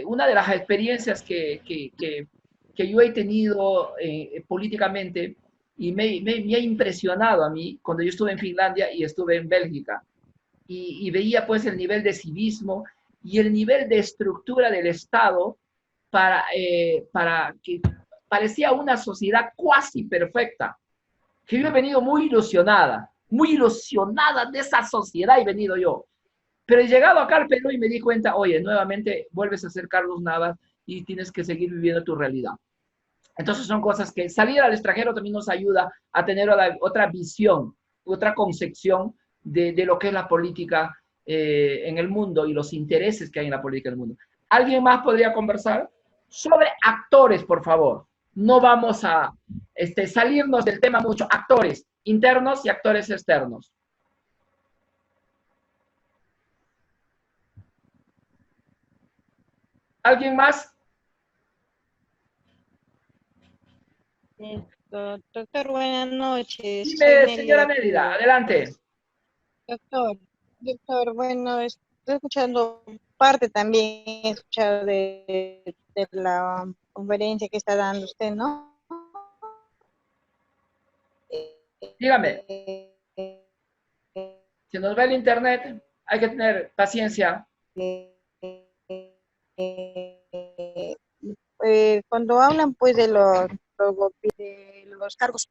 una de las experiencias que yo he tenido políticamente, y me ha impresionado a mí cuando yo estuve en Finlandia y estuve en Bélgica, y veía pues el nivel de civismo y el nivel de estructura del Estado para que parecía una sociedad cuasi perfecta, que yo he venido muy ilusionada de esa sociedad he venido yo. Pero he llegado acá al Perú y me di cuenta, oye, nuevamente vuelves a ser Carlos Navas y tienes que seguir viviendo tu realidad. Entonces son cosas que salir al extranjero también nos ayuda a tener otra visión, otra concepción de lo que es la política en el mundo y los intereses que hay en la política en el mundo. ¿Alguien más podría conversar? Sobre actores, por favor. No vamos a salirnos del tema mucho. Actores internos y actores externos. ¿Alguien más? Doctor, buenas noches. Dime, señora Mérida, adelante. Doctor, bueno, estoy escuchando parte también, he escuchado de la conferencia que está dando usted, ¿no? Dígame, si nos ve el internet, hay que tener paciencia. Cuando hablan pues de los cargos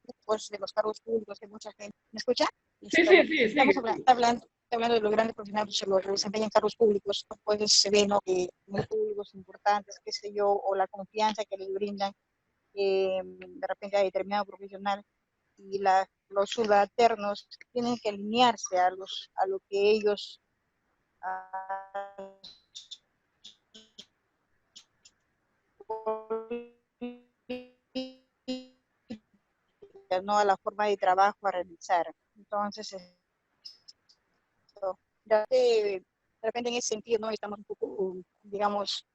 públicos de mucha gente, ¿me escucha? Sí, sí, sí, Estamos sigue. hablando de los grandes profesionales que los desempeñan cargos públicos, pues se ve, ¿no? Que muy públicos importantes, qué sé yo, o la confianza que les brindan de repente a determinado profesional y los subalternos tienen que alinearse a lo que ellos no a la forma de trabajo a realizar. Entonces, de repente en ese sentido no estamos un poco, digamos,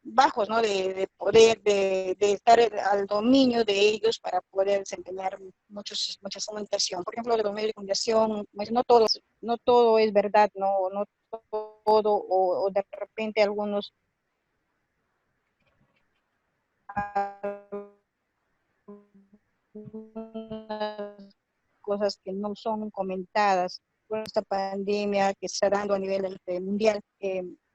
bajos, ¿no? De poder, de estar al dominio de ellos para poder desempeñar muchas comunicación. Por ejemplo, de los medios de comunicación, pues no todo es verdad, no todo, o de repente algunos cosas que no son comentadas por esta pandemia que se está dando a nivel mundial.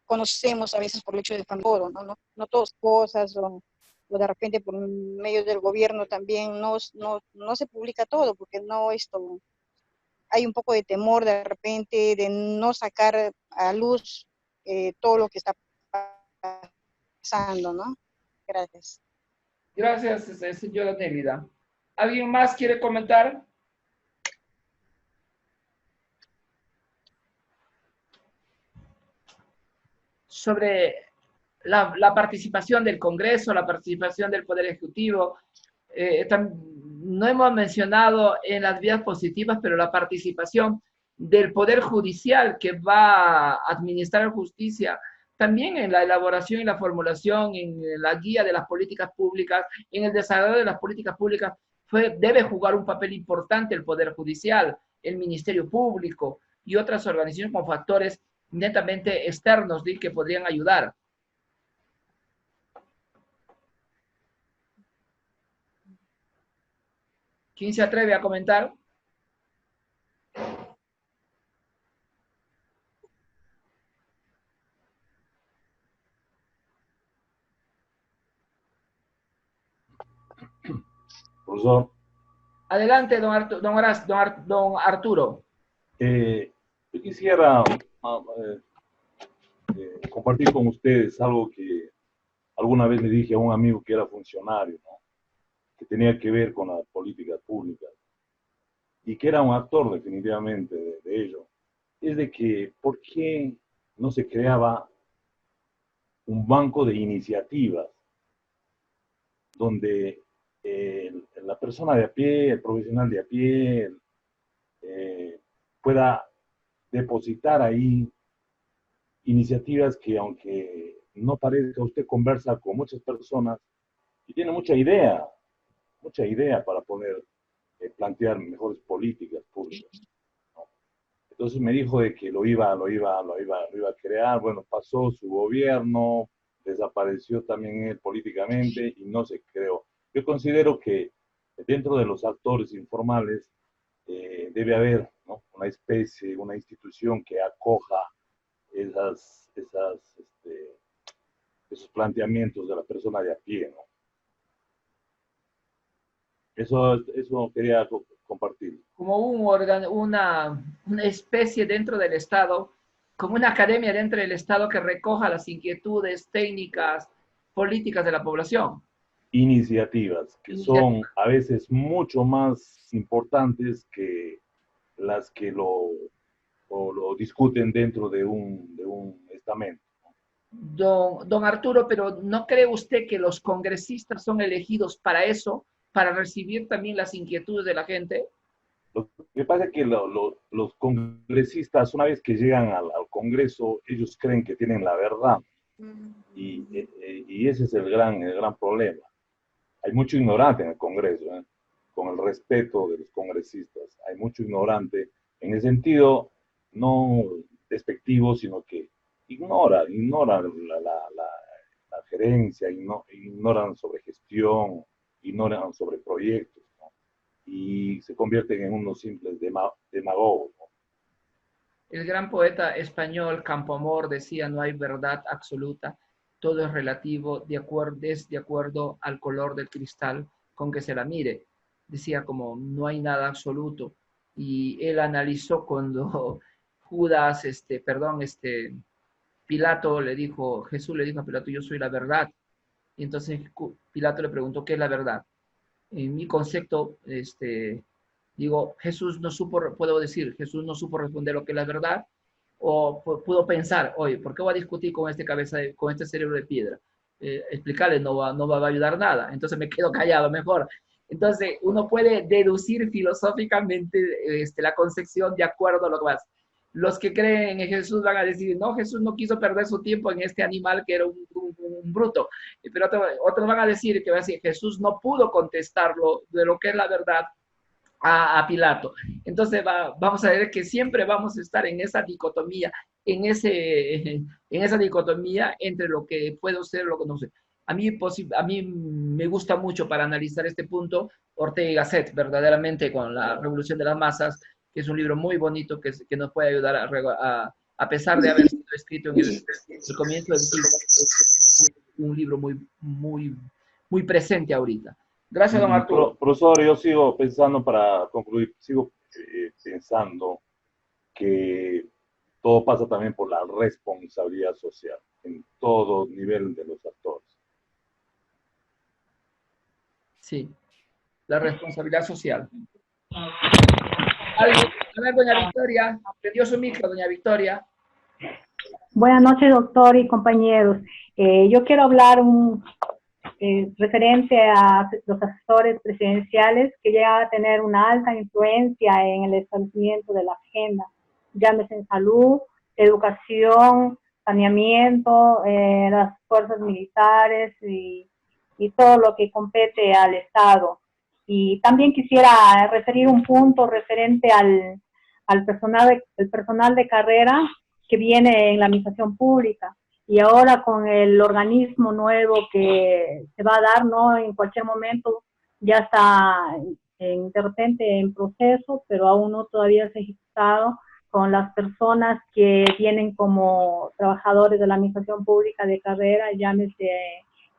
Conocemos a veces por el hecho de familia, no todas cosas, o de repente por medio del gobierno también no se publica todo, porque no esto, hay un poco de temor de repente de no sacar a luz todo lo que está pasando, ¿no? Gracias. Gracias, señora Nélida. ¿Alguien más quiere comentar? Sobre la participación del Congreso, la participación del Poder Ejecutivo. No hemos mencionado en las vías positivas, pero la participación del Poder Judicial que va a administrar justicia, también en la elaboración y la formulación, en la guía de las políticas públicas, en el desarrollo de las políticas públicas, debe jugar un papel importante el Poder Judicial, el Ministerio Público y otras organizaciones con factores netamente externos que podrían ayudar. ¿Quién se atreve a comentar? Profesor, Adelante, don Arturo. yo quisiera compartir con ustedes algo que alguna vez le dije a un amigo que era funcionario, ¿no? Que tenía que ver con las políticas públicas y que era un actor definitivamente de ello. Es de que, ¿por qué no se creaba un banco de iniciativas donde la persona de a pie, el profesional de a pie, pueda depositar ahí iniciativas que, aunque no parezca, usted conversa con muchas personas y tiene mucha idea para poder plantear mejores políticas públicas, ¿no? Entonces me dijo de que lo iba a crear. Bueno, pasó su gobierno, desapareció también él políticamente y no se creó. Yo considero que dentro de los actores informales debe haber, ¿no?, una especie, una institución que acoja esos planteamientos de la persona de a pie, ¿no? Eso quería compartir. Como una especie dentro del Estado, como una academia dentro del Estado que recoja las inquietudes técnicas, políticas de la población. Iniciativas que son a veces mucho más importantes que las que lo discuten dentro de un estamento. Don Arturo, pero ¿no cree usted que los congresistas son elegidos para eso, para recibir también las inquietudes de la gente? Lo que pasa es que los congresistas, una vez que llegan al Congreso, ellos creen que tienen la verdad. Y ese es el gran problema. Hay mucho ignorante en el Congreso, ¿eh? Con el respeto de los congresistas. Hay mucho ignorante en el sentido no despectivo, sino que ignoran la gerencia, ignoran sobre gestión, ignoran sobre proyectos, ¿no? y se convierten en unos simples demagogos, ¿no? El gran poeta español Campoamor decía, no hay verdad absoluta, todo es relativo, es de acuerdo al color del cristal con que se la mire. Decía como, no hay nada absoluto. Y él analizó cuando Judas, Pilato le dijo, Jesús le dijo a Pilato, yo soy la verdad. Y entonces Pilato le preguntó, ¿qué es la verdad? En mi concepto, digo, Jesús no supo, puedo decir, Jesús no supo responder lo que es la verdad, o pudo pensar, oye, ¿por qué voy a discutir con este con este cerebro de piedra? Explicarle no va a ayudar nada, entonces me quedo callado mejor. Entonces, uno puede deducir filosóficamente la concepción de acuerdo a lo que más. Los que creen en Jesús van a decir, no, Jesús no quiso perder su tiempo en este animal que era un bruto. Pero otros van a decir que Jesús no pudo contestarlo de lo que es la verdad a Pilato. Entonces vamos a ver que siempre vamos a estar en esa dicotomía, en esa dicotomía entre lo que puedo ser y lo que no sé. A mí me gusta mucho para analizar este punto Ortega y Gasset, verdaderamente con la Revolución de las Masas, que es un libro muy bonito que nos puede ayudar a pesar de haber sido escrito en el comienzo del siglo, es un libro muy presente ahorita. Gracias, don Arturo. Profesor, yo sigo pensando, para concluir, sigo pensando que todo pasa también por la responsabilidad social en todo nivel de los actores. Sí, la responsabilidad social. A ver, doña Victoria, prendió su micro, doña Victoria. Buenas noches, doctor y compañeros. Yo quiero hablar referente a los asesores presidenciales que llegan a tener una alta influencia en el establecimiento de la agenda, llámese en salud, educación, saneamiento, las fuerzas militares y todo lo que compete al Estado. Y también quisiera referir un punto referente al personal de carrera que viene en la administración pública. Y ahora con el organismo nuevo que se va a dar, ¿no? En cualquier momento ya está de repente en proceso, pero aún no todavía se ha ejecutado, con las personas que vienen como trabajadores de la administración pública de carrera, llámese,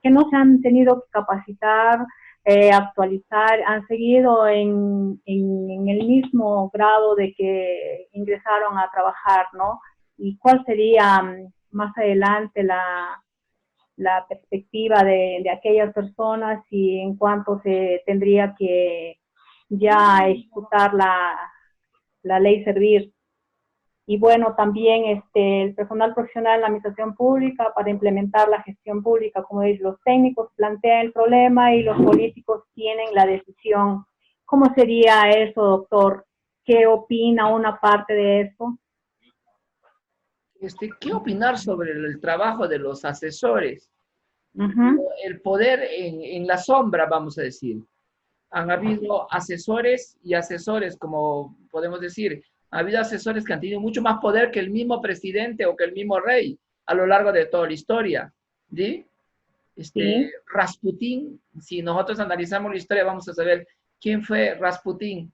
que no se han tenido que capacitar, actualizar, han seguido en el mismo grado de que ingresaron a trabajar, ¿no? ¿Y cuál sería más adelante la perspectiva de aquellas personas y en cuánto se tendría que ya ejecutar la ley servir? Y bueno, también el personal profesional en la administración pública para implementar la gestión pública, como es, los técnicos plantean el problema y los políticos tienen la decisión. ¿Cómo sería eso, doctor? ¿Qué opina una parte de eso? ¿Qué opinar sobre el trabajo de los asesores? El poder en la sombra, vamos a decir. Han habido asesores y asesores, como podemos decir. Ha habido asesores que han tenido mucho más poder que el mismo presidente o que el mismo rey a lo largo de toda la historia. ¿Sí? Sí. Rasputín, si nosotros analizamos la historia, vamos a saber quién fue Rasputín,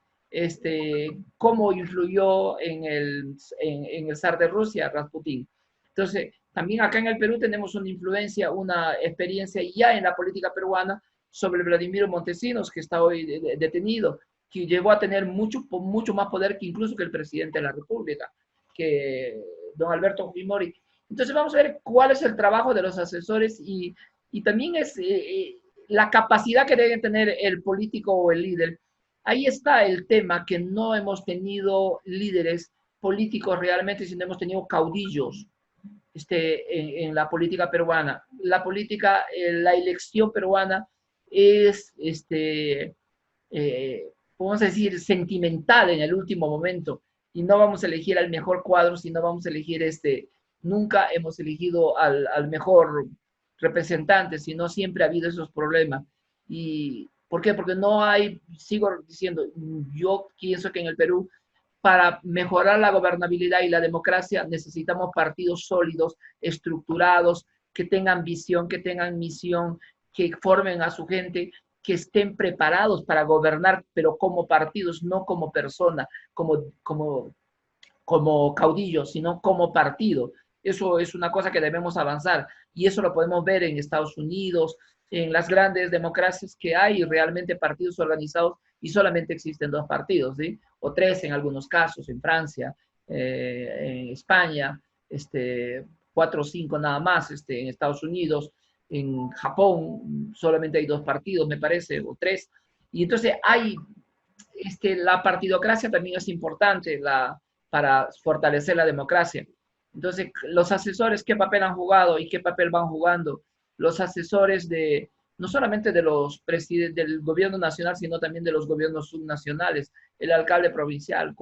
cómo influyó en el zar de Rusia, Rasputín. Entonces, también acá en el Perú tenemos una influencia, una experiencia ya en la política peruana sobre Vladimiro Montesinos, que está hoy detenido, que llegó a tener mucho más poder que incluso que el presidente de la República, que don Alberto Fujimori. Entonces vamos a ver cuál es el trabajo de los asesores y también es la capacidad que debe tener el político o el líder. Ahí está el tema, que no hemos tenido líderes políticos realmente, sino hemos tenido caudillos en la política peruana. La política, la elección peruana es, podemos decir, sentimental en el último momento, y no vamos a elegir al mejor cuadro, sino vamos a elegir nunca hemos elegido al mejor representante, sino siempre ha habido esos problemas. ¿Y por qué? Porque no hay, sigo diciendo, yo pienso que en el Perú, para mejorar la gobernabilidad y la democracia, necesitamos partidos sólidos, estructurados, que tengan visión, que tengan misión, que formen a su gente, que estén preparados para gobernar, pero como partidos, no como persona, como caudillo, sino como partido. Eso es una cosa que debemos avanzar y eso lo podemos ver en Estados Unidos, en las grandes democracias que hay realmente partidos organizados y solamente existen dos partidos, ¿sí? O tres en algunos casos, en Francia, en España, 4 o 5 nada más, en Estados Unidos, en Japón solamente hay dos partidos, me parece, o tres. Y entonces hay, la partidocracia también es importante para fortalecer la democracia. Entonces, los asesores, ¿qué papel han jugado y qué papel van jugando? Los asesores no solamente de los presidentes del gobierno nacional, sino también de los gobiernos subnacionales, el alcalde provincial,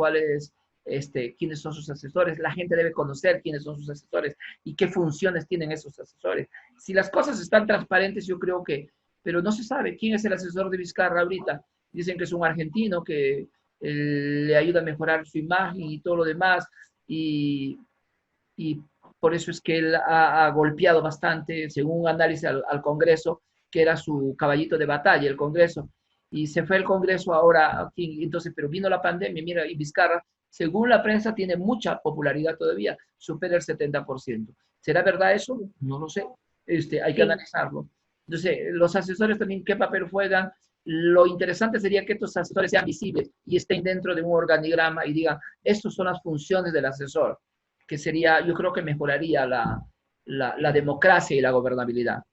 quiénes son sus asesores. La gente debe conocer quiénes son sus asesores y qué funciones tienen esos asesores. Si las cosas están transparentes, yo creo pero no se sabe quién es el asesor de Vizcarra ahorita. Dicen que es un argentino que le ayuda a mejorar su imagen y todo lo demás, y por eso es que él ha golpeado bastante, según un análisis al Congreso, que era su caballito de batalla, el Congreso, y se fue el Congreso ahora aquí, entonces, pero vino la pandemia, mira, y Vizcarra, según la prensa, tiene mucha popularidad todavía, supera el 70%. ¿Será verdad eso? No lo sé, hay que analizarlo. Entonces, los asesores también, ¿qué papel juegan? Lo interesante sería que estos asesores sean visibles y estén dentro de un organigrama y digan, estas son las funciones del asesor, que sería, yo creo que mejoraría la democracia y la gobernabilidad.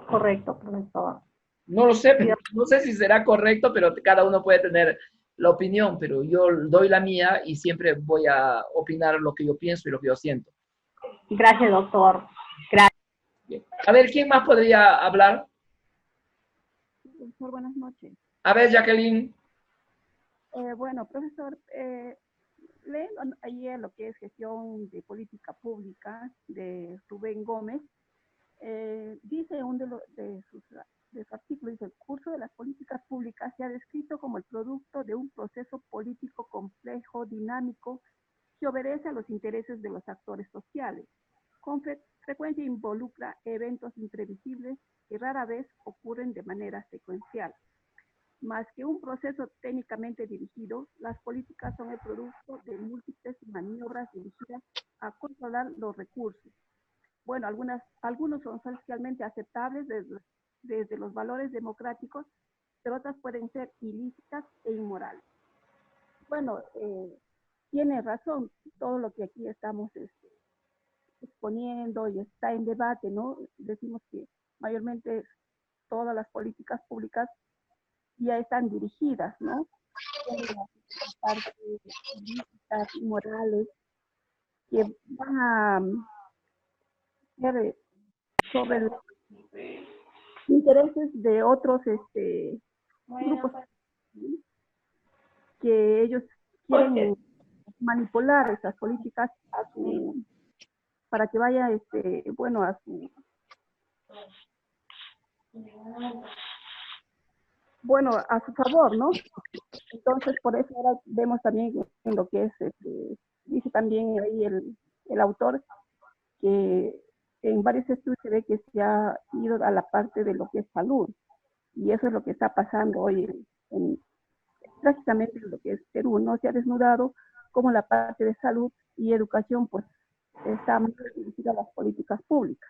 Correcto, profesor. No lo sé, no sé si será correcto, pero cada uno puede tener la opinión, pero yo doy la mía y siempre voy a opinar lo que yo pienso y lo que yo siento. Gracias, doctor. Gracias. Bien. A ver, ¿quién más podría hablar? Profesor, buenas noches. A ver, Jacqueline. Bueno, profesor, leyendo ayer lo que es gestión de política pública de Rubén Gómez, dice de sus artículos, dice, el curso de las políticas públicas se ha descrito como el producto de un proceso político complejo, dinámico, que obedece a los intereses de los actores sociales. Con frecuencia involucra eventos imprevisibles que rara vez ocurren de manera secuencial. Más que un proceso técnicamente dirigido, las políticas son el producto de múltiples maniobras dirigidas a controlar los recursos. Bueno, algunos son socialmente aceptables desde los valores democráticos, pero otras pueden ser ilícitas e inmorales. Bueno, tiene razón todo lo que aquí estamos exponiendo y está en debate, ¿no? Decimos que mayormente todas las políticas públicas ya están dirigidas, ¿no? Partes políticas y morales que van a ser sobre los intereses de otros grupos, ¿sí? Que ellos quieren manipular esas políticas para que vaya bueno, a su favor, ¿no? Entonces, por eso ahora vemos también en lo que es, dice también ahí el autor, que en varios estudios se ve que se ha ido a la parte de lo que es salud, y eso es lo que está pasando hoy prácticamente en lo que es Perú, ¿no? Se ha desnudado como la parte de salud y educación, pues, está muy dirigida a las políticas públicas.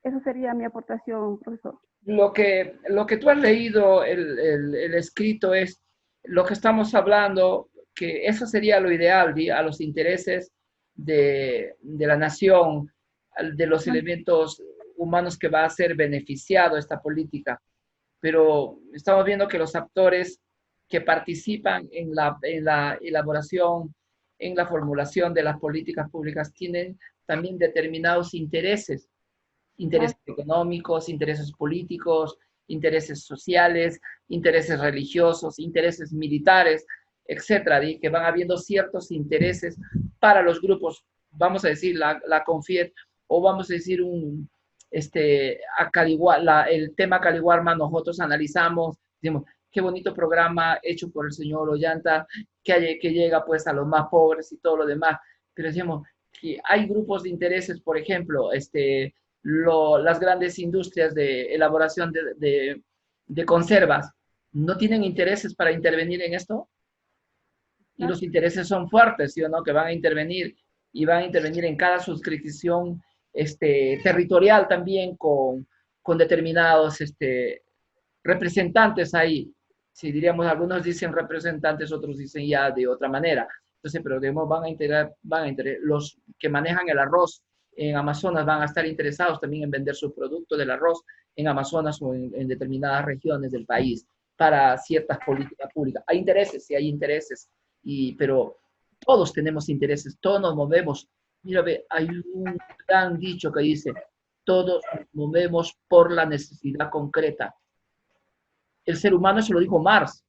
Eso sería mi aportación, profesor. Lo que tú has leído, el escrito, es lo que estamos hablando, que eso sería lo ideal, a los intereses de la nación, de los elementos humanos que va a ser beneficiado esta política. Pero estamos viendo que los actores que participan en la elaboración, en la formulación de las políticas públicas, tienen también determinados intereses económicos, intereses políticos, intereses sociales, intereses religiosos, intereses militares, etcétera, que van habiendo ciertos intereses para los grupos, vamos a decir la CONFIET, o vamos a decir el tema Caliwarma. Nosotros analizamos, decimos, qué bonito programa hecho por el señor Ollanta, que llega pues a los más pobres y todo lo demás, pero decimos que hay grupos de intereses, por ejemplo, las grandes industrias de elaboración de conservas, no tienen intereses para intervenir en esto? Y los intereses son fuertes, ¿sí o no? Que van a intervenir y van a intervenir en cada suscripción territorial también con determinados representantes ahí. Si diríamos, algunos dicen representantes, otros dicen ya de otra manera. Entonces, pero digamos, van a integrar, los que manejan el arroz en Amazonas van a estar interesados también en vender su producto del arroz en Amazonas o en determinadas regiones del país para ciertas políticas públicas. Hay intereses, sí hay intereses, pero todos tenemos intereses, todos nos movemos. Mira, hay un gran dicho que dice, todos nos movemos por la necesidad concreta. El ser humano, eso lo dijo Marx,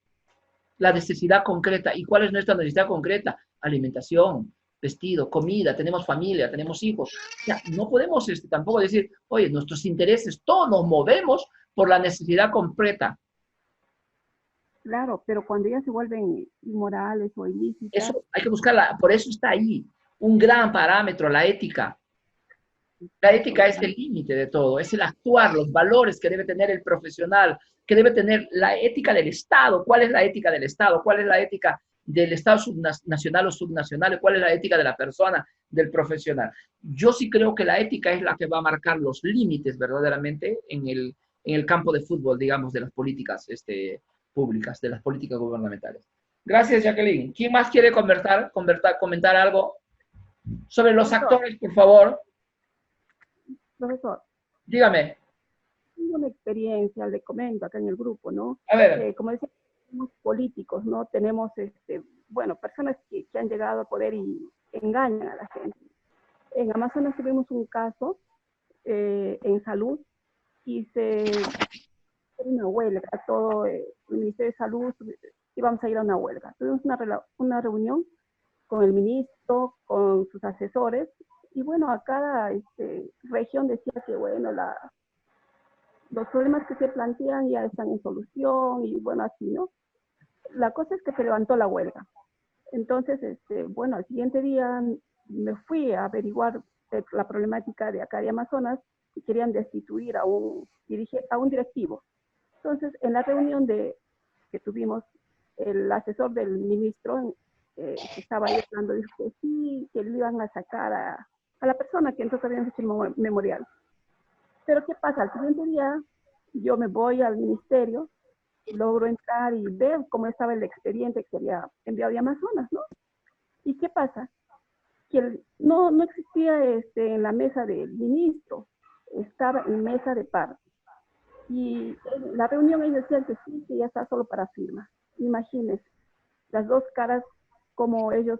la necesidad concreta. ¿Y cuál es nuestra necesidad concreta? Alimentación, vestido, comida, tenemos familia, tenemos hijos. O sea, no podemos tampoco decir, oye, nuestros intereses, todos nos movemos por la necesidad concreta. Claro, pero cuando ya se vuelven inmorales o ilícitas... Eso hay que buscarla, por eso está ahí un gran parámetro, la ética. La ética es el límite de todo, es el actuar, los valores que debe tener el profesional, que debe tener la ética del Estado. ¿Cuál es la ética del Estado? ¿Cuál es la ética del Estado nacional o subnacional? ¿Cuál es la ética de la persona, del profesional? Yo sí creo que la ética es la que va a marcar los límites verdaderamente en el campo de fútbol, digamos, de las políticas públicas, de las políticas gubernamentales. Gracias, Jacqueline. ¿Quién más quiere comentar algo sobre los actores, por favor? Profesor. Dígame. Tengo una experiencia, le comento acá en el grupo, ¿no? A ver. Como decía, somos políticos, ¿no? Tenemos, bueno, personas que han llegado a poder y engañan a la gente. En Amazonas tuvimos un caso en salud y se hizo una huelga, todo el Ministerio de Salud íbamos a ir a una huelga. Tuvimos una reunión con el ministro, con sus asesores, y bueno, a cada región decía que, bueno, los problemas que se plantean ya están en solución, y bueno, así, ¿no? La cosa es que se levantó la huelga. Entonces, bueno, al siguiente día me fui a averiguar la problemática de acá de Amazonas, y querían destituir a un directivo. Entonces, en la reunión que tuvimos, el asesor del ministro que estaba ahí hablando, dijo que sí, que le iban a sacar a la persona que entonces habían hecho el memorial. Pero ¿qué pasa? Al siguiente día yo me voy al ministerio, logro entrar y ver cómo estaba el expediente que había enviado de Amazonas, ¿no? ¿Y qué pasa? Que no existía en la mesa del ministro, estaba en mesa de parte. Y en la reunión ellos decían que sí, que ya está solo para firma. Imagínense, las dos caras, como ellos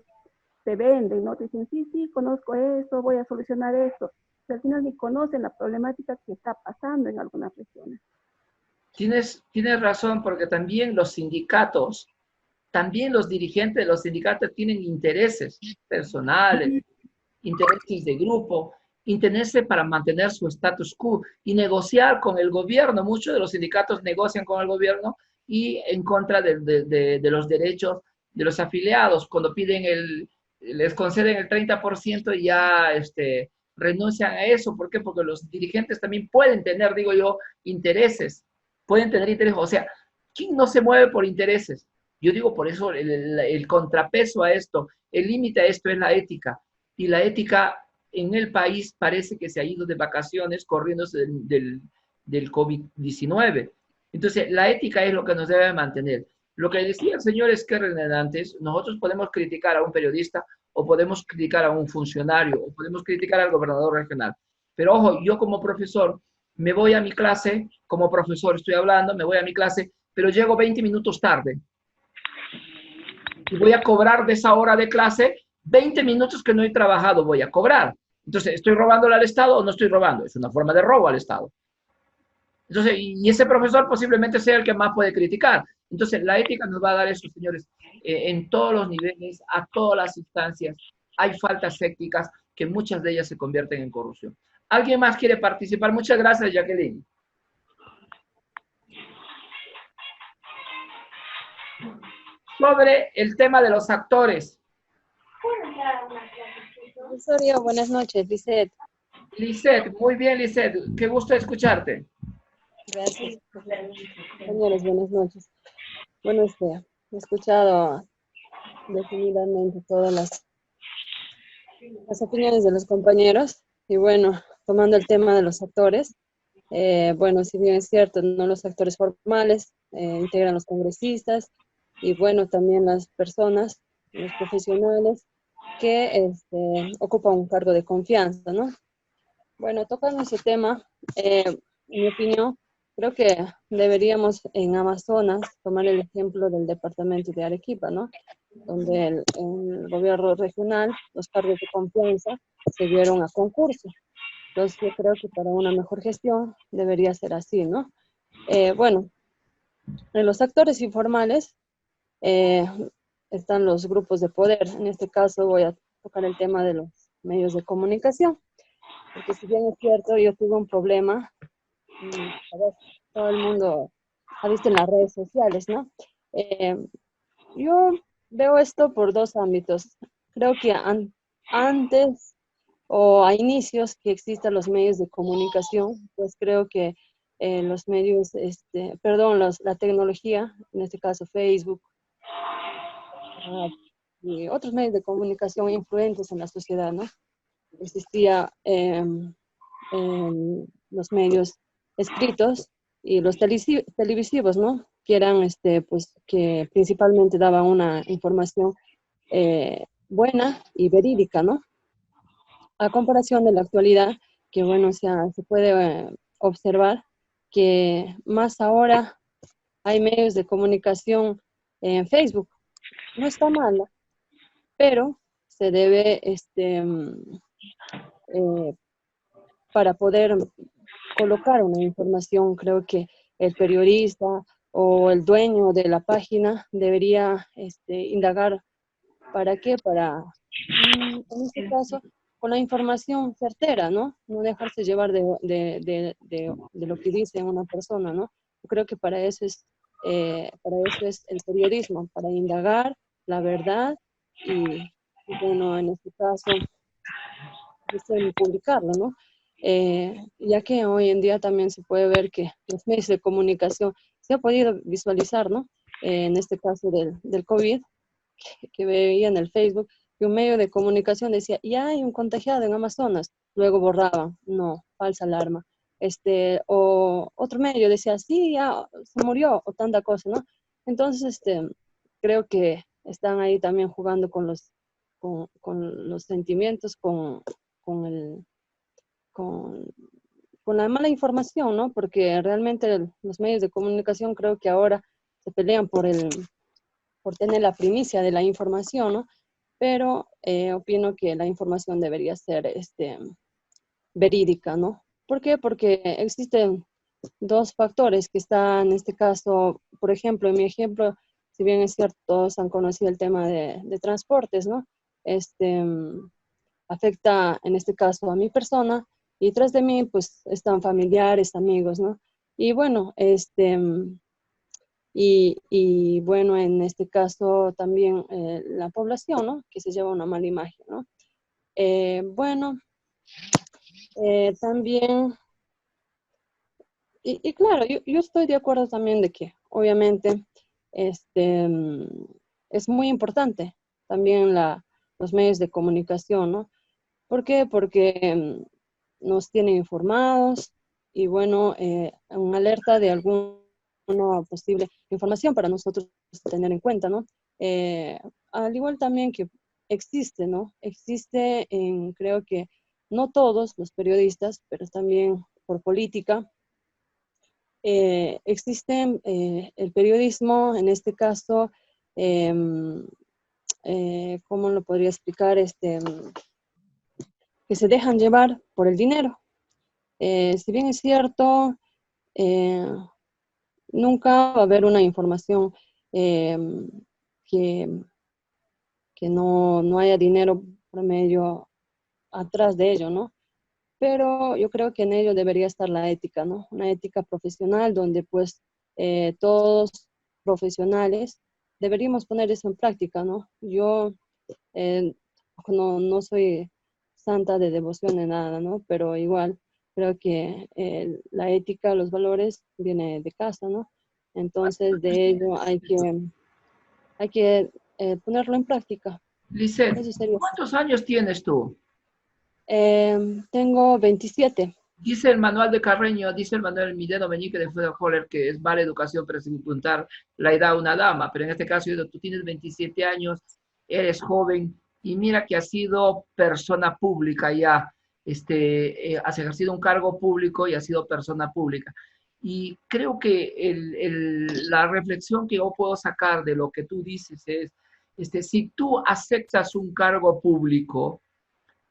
te venden, ¿no? Te dicen, sí, conozco esto, voy a solucionar esto. Y al final ni conocen la problemática que está pasando en algunas regiones. Tienes razón, porque también los sindicatos, también los dirigentes de los sindicatos tienen intereses personales, intereses de grupo, intereses para mantener su status quo y negociar con el gobierno. Muchos de los sindicatos negocian con el gobierno y en contra de los derechos de los afiliados. Cuando les conceden el 30% y ya renuncian a eso. ¿Por qué? Porque los dirigentes también pueden tener, digo yo, intereses. Pueden tener intereses. O sea, ¿quién no se mueve por intereses? Yo digo, por eso el contrapeso a esto, el límite a esto es la ética. Y la ética en el país parece que se ha ido de vacaciones corriéndose del COVID-19. Entonces, la ética es lo que nos debe mantener. Lo que decía el señor Esquerren antes, nosotros podemos criticar a un periodista o podemos criticar a un funcionario o podemos criticar al gobernador regional. Pero ojo, yo como profesor me voy a mi clase, como profesor estoy hablando, me voy a mi clase, pero llego 20 minutos tarde. Y voy a cobrar de esa hora de clase 20 minutos que no he trabajado, voy a cobrar. Entonces, ¿estoy robándole al Estado o no estoy robando? Es una forma de robo al Estado. Entonces, y ese profesor posiblemente sea el que más puede criticar. Entonces, la ética nos va a dar eso, señores, en todos los niveles, a todas las instancias. Hay faltas éticas que muchas de ellas se convierten en corrupción. ¿Alguien más quiere participar? Muchas gracias, Jacqueline. Sobre el tema de los actores. Profesor, buenas noches, Lisette. Lisette, muy bien, Lisette, qué gusto escucharte. Gracias, compañeros, buenas noches. Bueno, he escuchado detenidamente todas las opiniones de los compañeros y bueno, tomando el tema de los actores, bueno, si bien es cierto, no los actores formales integran los congresistas y bueno, también las personas, los profesionales que ocupan un cargo de confianza, ¿no? Bueno, tocando ese tema, en mi opinión, creo que deberíamos en Amazonas tomar el ejemplo del departamento de Arequipa, ¿no? Donde el gobierno regional, los cargos de confianza se dieron a concurso. Entonces yo creo que para una mejor gestión debería ser así, ¿no? Bueno, en los actores informales eh, están los grupos de poder. En este caso voy a tocar el tema de los medios de comunicación. Porque si bien es cierto, yo tuve un problema, a ver, todo el mundo ha visto en las redes sociales, ¿no? Yo veo esto por dos ámbitos. Creo que antes o a inicios que existan los medios de comunicación, pues creo que los medios, perdón, la tecnología, en este caso Facebook, y otros medios de comunicación influentes en la sociedad, ¿no? Existía los medios escritos y los televisivos, ¿no? Que eran, pues, que principalmente daban una información buena y verídica, ¿no? A comparación de la actualidad, que bueno, o sea, se puede observar que más ahora hay medios de comunicación en Facebook. No está mal, ¿no? Pero se debe, para poder colocar una información, creo que el periodista o el dueño de la página debería indagar. ¿Para qué? Para, en este caso, con la información certera, ¿no? No dejarse llevar de lo que dice una persona, ¿no? Yo creo que para eso es el periodismo, para indagar la verdad y bueno, en este caso, publicarlo, ¿no? Ya que hoy en día también se puede ver que los medios de comunicación se ha podido visualizar, ¿no? En este caso del COVID, que veía en el Facebook, que un medio de comunicación decía, ya hay un contagiado en Amazonas, luego borraban, no, falsa alarma. O otro medio decía, sí, ya se murió, o tanta cosa, ¿no? Entonces, creo que están ahí también jugando con los sentimientos, con el, con, con la mala información, ¿no? Porque realmente los medios de comunicación creo que ahora se pelean por tener la primicia de la información, ¿no? Pero opino que la información debería ser verídica, ¿no? ¿Por qué? Porque existen dos factores que están, en este caso, por ejemplo, en mi ejemplo, si bien es cierto, todos han conocido el tema de transportes, ¿no? Afecta, en este caso, a mi persona, y tras de mí, pues, están familiares, amigos, ¿no? Y bueno, y bueno, en este caso también la población, ¿no? Que se lleva una mala imagen, ¿no? Bueno, también, y claro, yo estoy de acuerdo también de que obviamente es muy importante también los medios de comunicación, ¿no? ¿Por qué? Porque nos tienen informados y bueno, una alerta de alguna posible información para nosotros tener en cuenta, ¿no? Al igual también que existe, ¿no? Existe creo que no todos los periodistas, pero también por política, existe el periodismo, en este caso, ¿cómo lo podría explicar? Que se dejan llevar por el dinero. Si bien es cierto, eh, nunca va a haber una información eh, que, que no haya dinero por medio atrás de ello, ¿no? Pero yo creo que en ello debería estar la ética, ¿no? Una ética profesional donde pues todos profesionales deberíamos poner eso en práctica, ¿no? Yo no soy santa de devoción ni nada, ¿no? Pero igual creo que la ética, los valores viene de casa, ¿no? Entonces de ello hay que ponerlo en práctica. Lisset, Eso sería. ¿cuántos años tienes tú? Tengo 27. Dice el manual de Carreño, dice el manual Mideno Meñique de Holler que es mala educación, pero sin puntar la edad a una dama. Pero en este caso, tú tienes 27 años, eres joven, y mira que has sido persona pública ya, has ejercido un cargo público y has sido persona pública. Y creo que la reflexión que yo puedo sacar de lo que tú dices es, si tú aceptas un cargo público,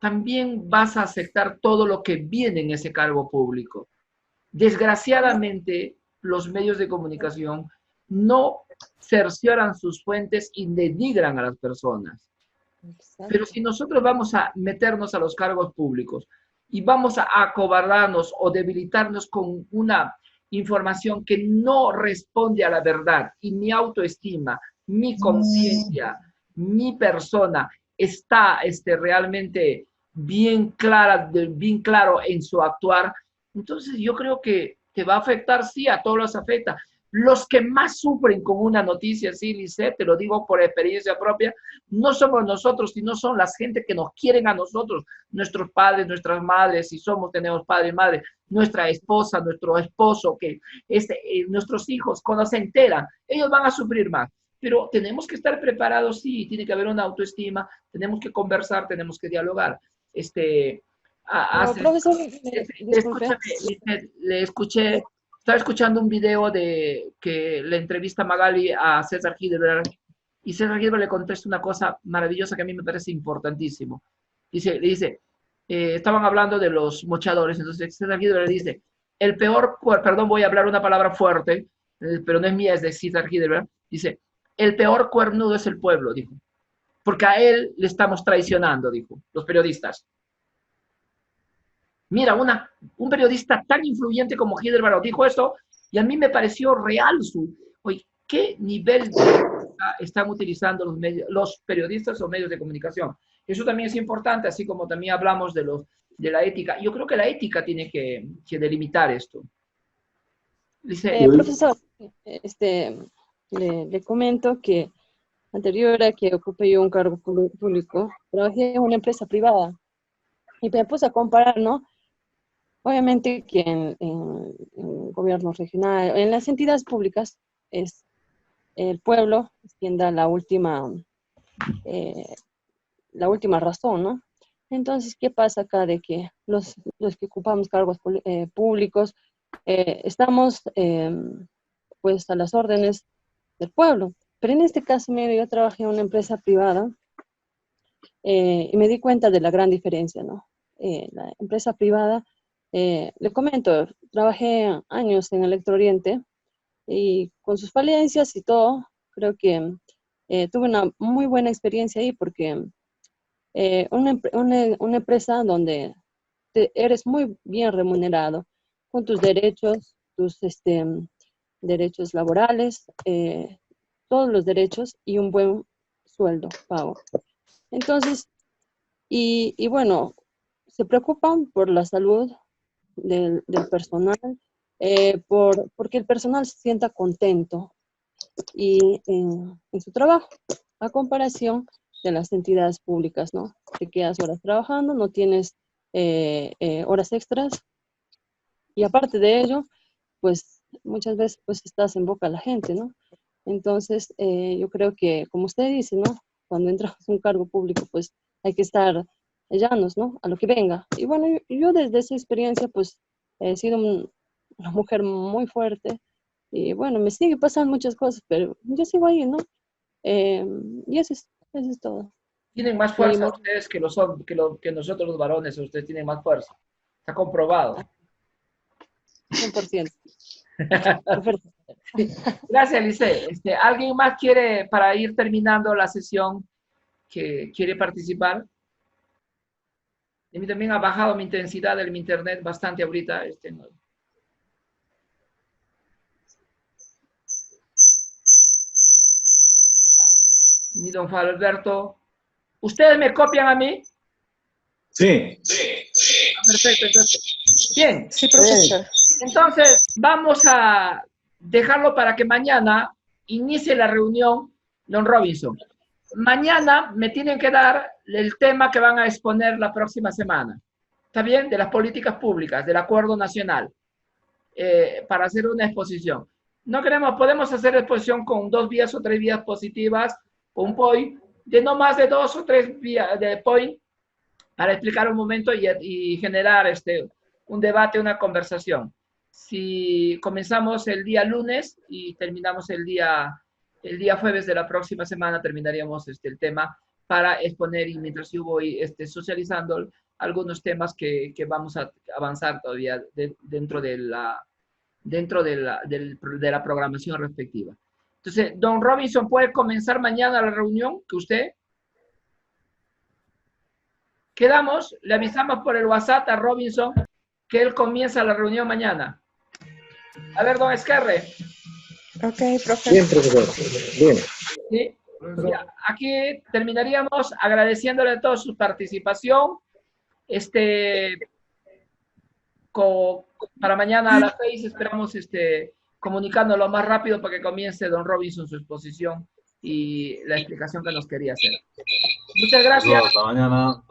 también vas a aceptar todo lo que viene en ese cargo público. Desgraciadamente, los medios de comunicación no cercioran sus fuentes y denigran a las personas. Pero si nosotros vamos a meternos a los cargos públicos y vamos a acobardarnos o debilitarnos con una información que no responde a la verdad, y mi autoestima, mi conciencia, mi persona está realmente bien clara, bien claro en su actuar, entonces yo creo que te va a afectar, sí, a todos los afecta. Los que más sufren con una noticia así, Lisset, te lo digo por experiencia propia, no somos nosotros, sino son las gente que nos quieren a nosotros, nuestros padres, nuestras madres, si tenemos padre y madre, nuestra esposa, nuestro esposo, nuestros hijos, cuando se enteran, ellos van a sufrir más. Pero tenemos que estar preparados, sí, tiene que haber una autoestima, tenemos que conversar, tenemos que dialogar. Profesor, Escúchame, Lisset, estaba escuchando un video de que le entrevista Magali a César Hildebrand, y César Hildebrand le contesta una cosa maravillosa que a mí me parece importantísimo. Le dice, estaban hablando de los mochadores, entonces César Hildebrand le dice, el peor, perdón, voy a hablar una palabra fuerte, pero no es mía, es de César Hildebrand, dice, el peor cuernudo es el pueblo, dijo, porque a él le estamos traicionando, dijo, los periodistas. Mira, un periodista tan influyente como Hildebrand dijo esto, y a mí me pareció real oye, ¿qué nivel están utilizando los periodistas o medios de comunicación? Eso también es importante, así como también hablamos de la ética. Yo creo que la ética tiene que delimitar esto. Profesor, le comento que anterior a que ocupé yo un cargo público, trabajé en una empresa privada y me puse a comparar, ¿no? Obviamente que en gobierno regional, en las entidades públicas, es el pueblo quien da la última razón, ¿no? Entonces, ¿qué pasa acá? De que los que ocupamos cargos públicos estamos pues a las órdenes del pueblo. Pero en este caso, mire, yo trabajé en una empresa privada y me di cuenta de la gran diferencia, ¿no? La empresa privada, le comento, trabajé años en Electro Oriente y con sus falencias y todo, creo que tuve una muy buena experiencia ahí porque una empresa donde eres muy bien remunerado con tus derechos, tus derechos laborales, todos los derechos y un buen sueldo pago. Entonces, y bueno, se preocupan por la salud del personal, porque el personal se sienta contento y en su trabajo, a comparación de las entidades públicas, ¿no? Te quedas horas trabajando, no tienes horas extras, y aparte de ello, pues muchas veces pues estás en boca de la gente, ¿no? Entonces, yo creo que, como usted dice, ¿no? Cuando entras a un cargo público, pues hay que estar llanos, ¿no? A lo que venga. Y bueno, yo desde esa experiencia, pues he sido una mujer muy fuerte, y bueno, me sigue pasando muchas cosas, pero yo sigo ahí, ¿no? Y eso es todo. Tienen más fuerza ustedes que nosotros los varones, ustedes tienen más fuerza. Está comprobado. 100%. Gracias, Lice. ¿Alguien más quiere, para ir terminando la sesión, que quiere participar? A mí también ha bajado mi intensidad de mi internet bastante ahorita. Ni don Alberto. ¿Ustedes me copian a mí? Sí. Perfecto, entonces. Bien. Sí, profesor. Entonces, vamos a dejarlo para que mañana inicie la reunión, don Robinson. Mañana me tienen que dar el tema que van a exponer la próxima semana. ¿Está bien? De las políticas públicas, del acuerdo nacional, para hacer una exposición. No queremos, podemos hacer exposición con 2 vías o 3 vías positivas, con un point, de no más de 2 o 3 vías de point, para explicar un momento y generar un debate, una conversación. Si comenzamos el día lunes y terminamos el día jueves de la próxima semana, terminaríamos el tema para exponer, y mientras yo voy socializando algunos temas que vamos a avanzar todavía dentro de la programación respectiva. Entonces, don Robinson, ¿puede comenzar mañana la reunión que usted? Quedamos, le avisamos por el WhatsApp a Robinson que él comienza la reunión mañana. A ver, don Esquerre. Ok, profesor. Bien, profesor. Bien. ¿Sí? Ya, aquí terminaríamos agradeciéndole a todos su participación. Para mañana a las 6 esperamos comunicando lo más rápido para que comience don Robinson su exposición y la explicación que nos quería hacer. Muchas gracias. Hasta mañana.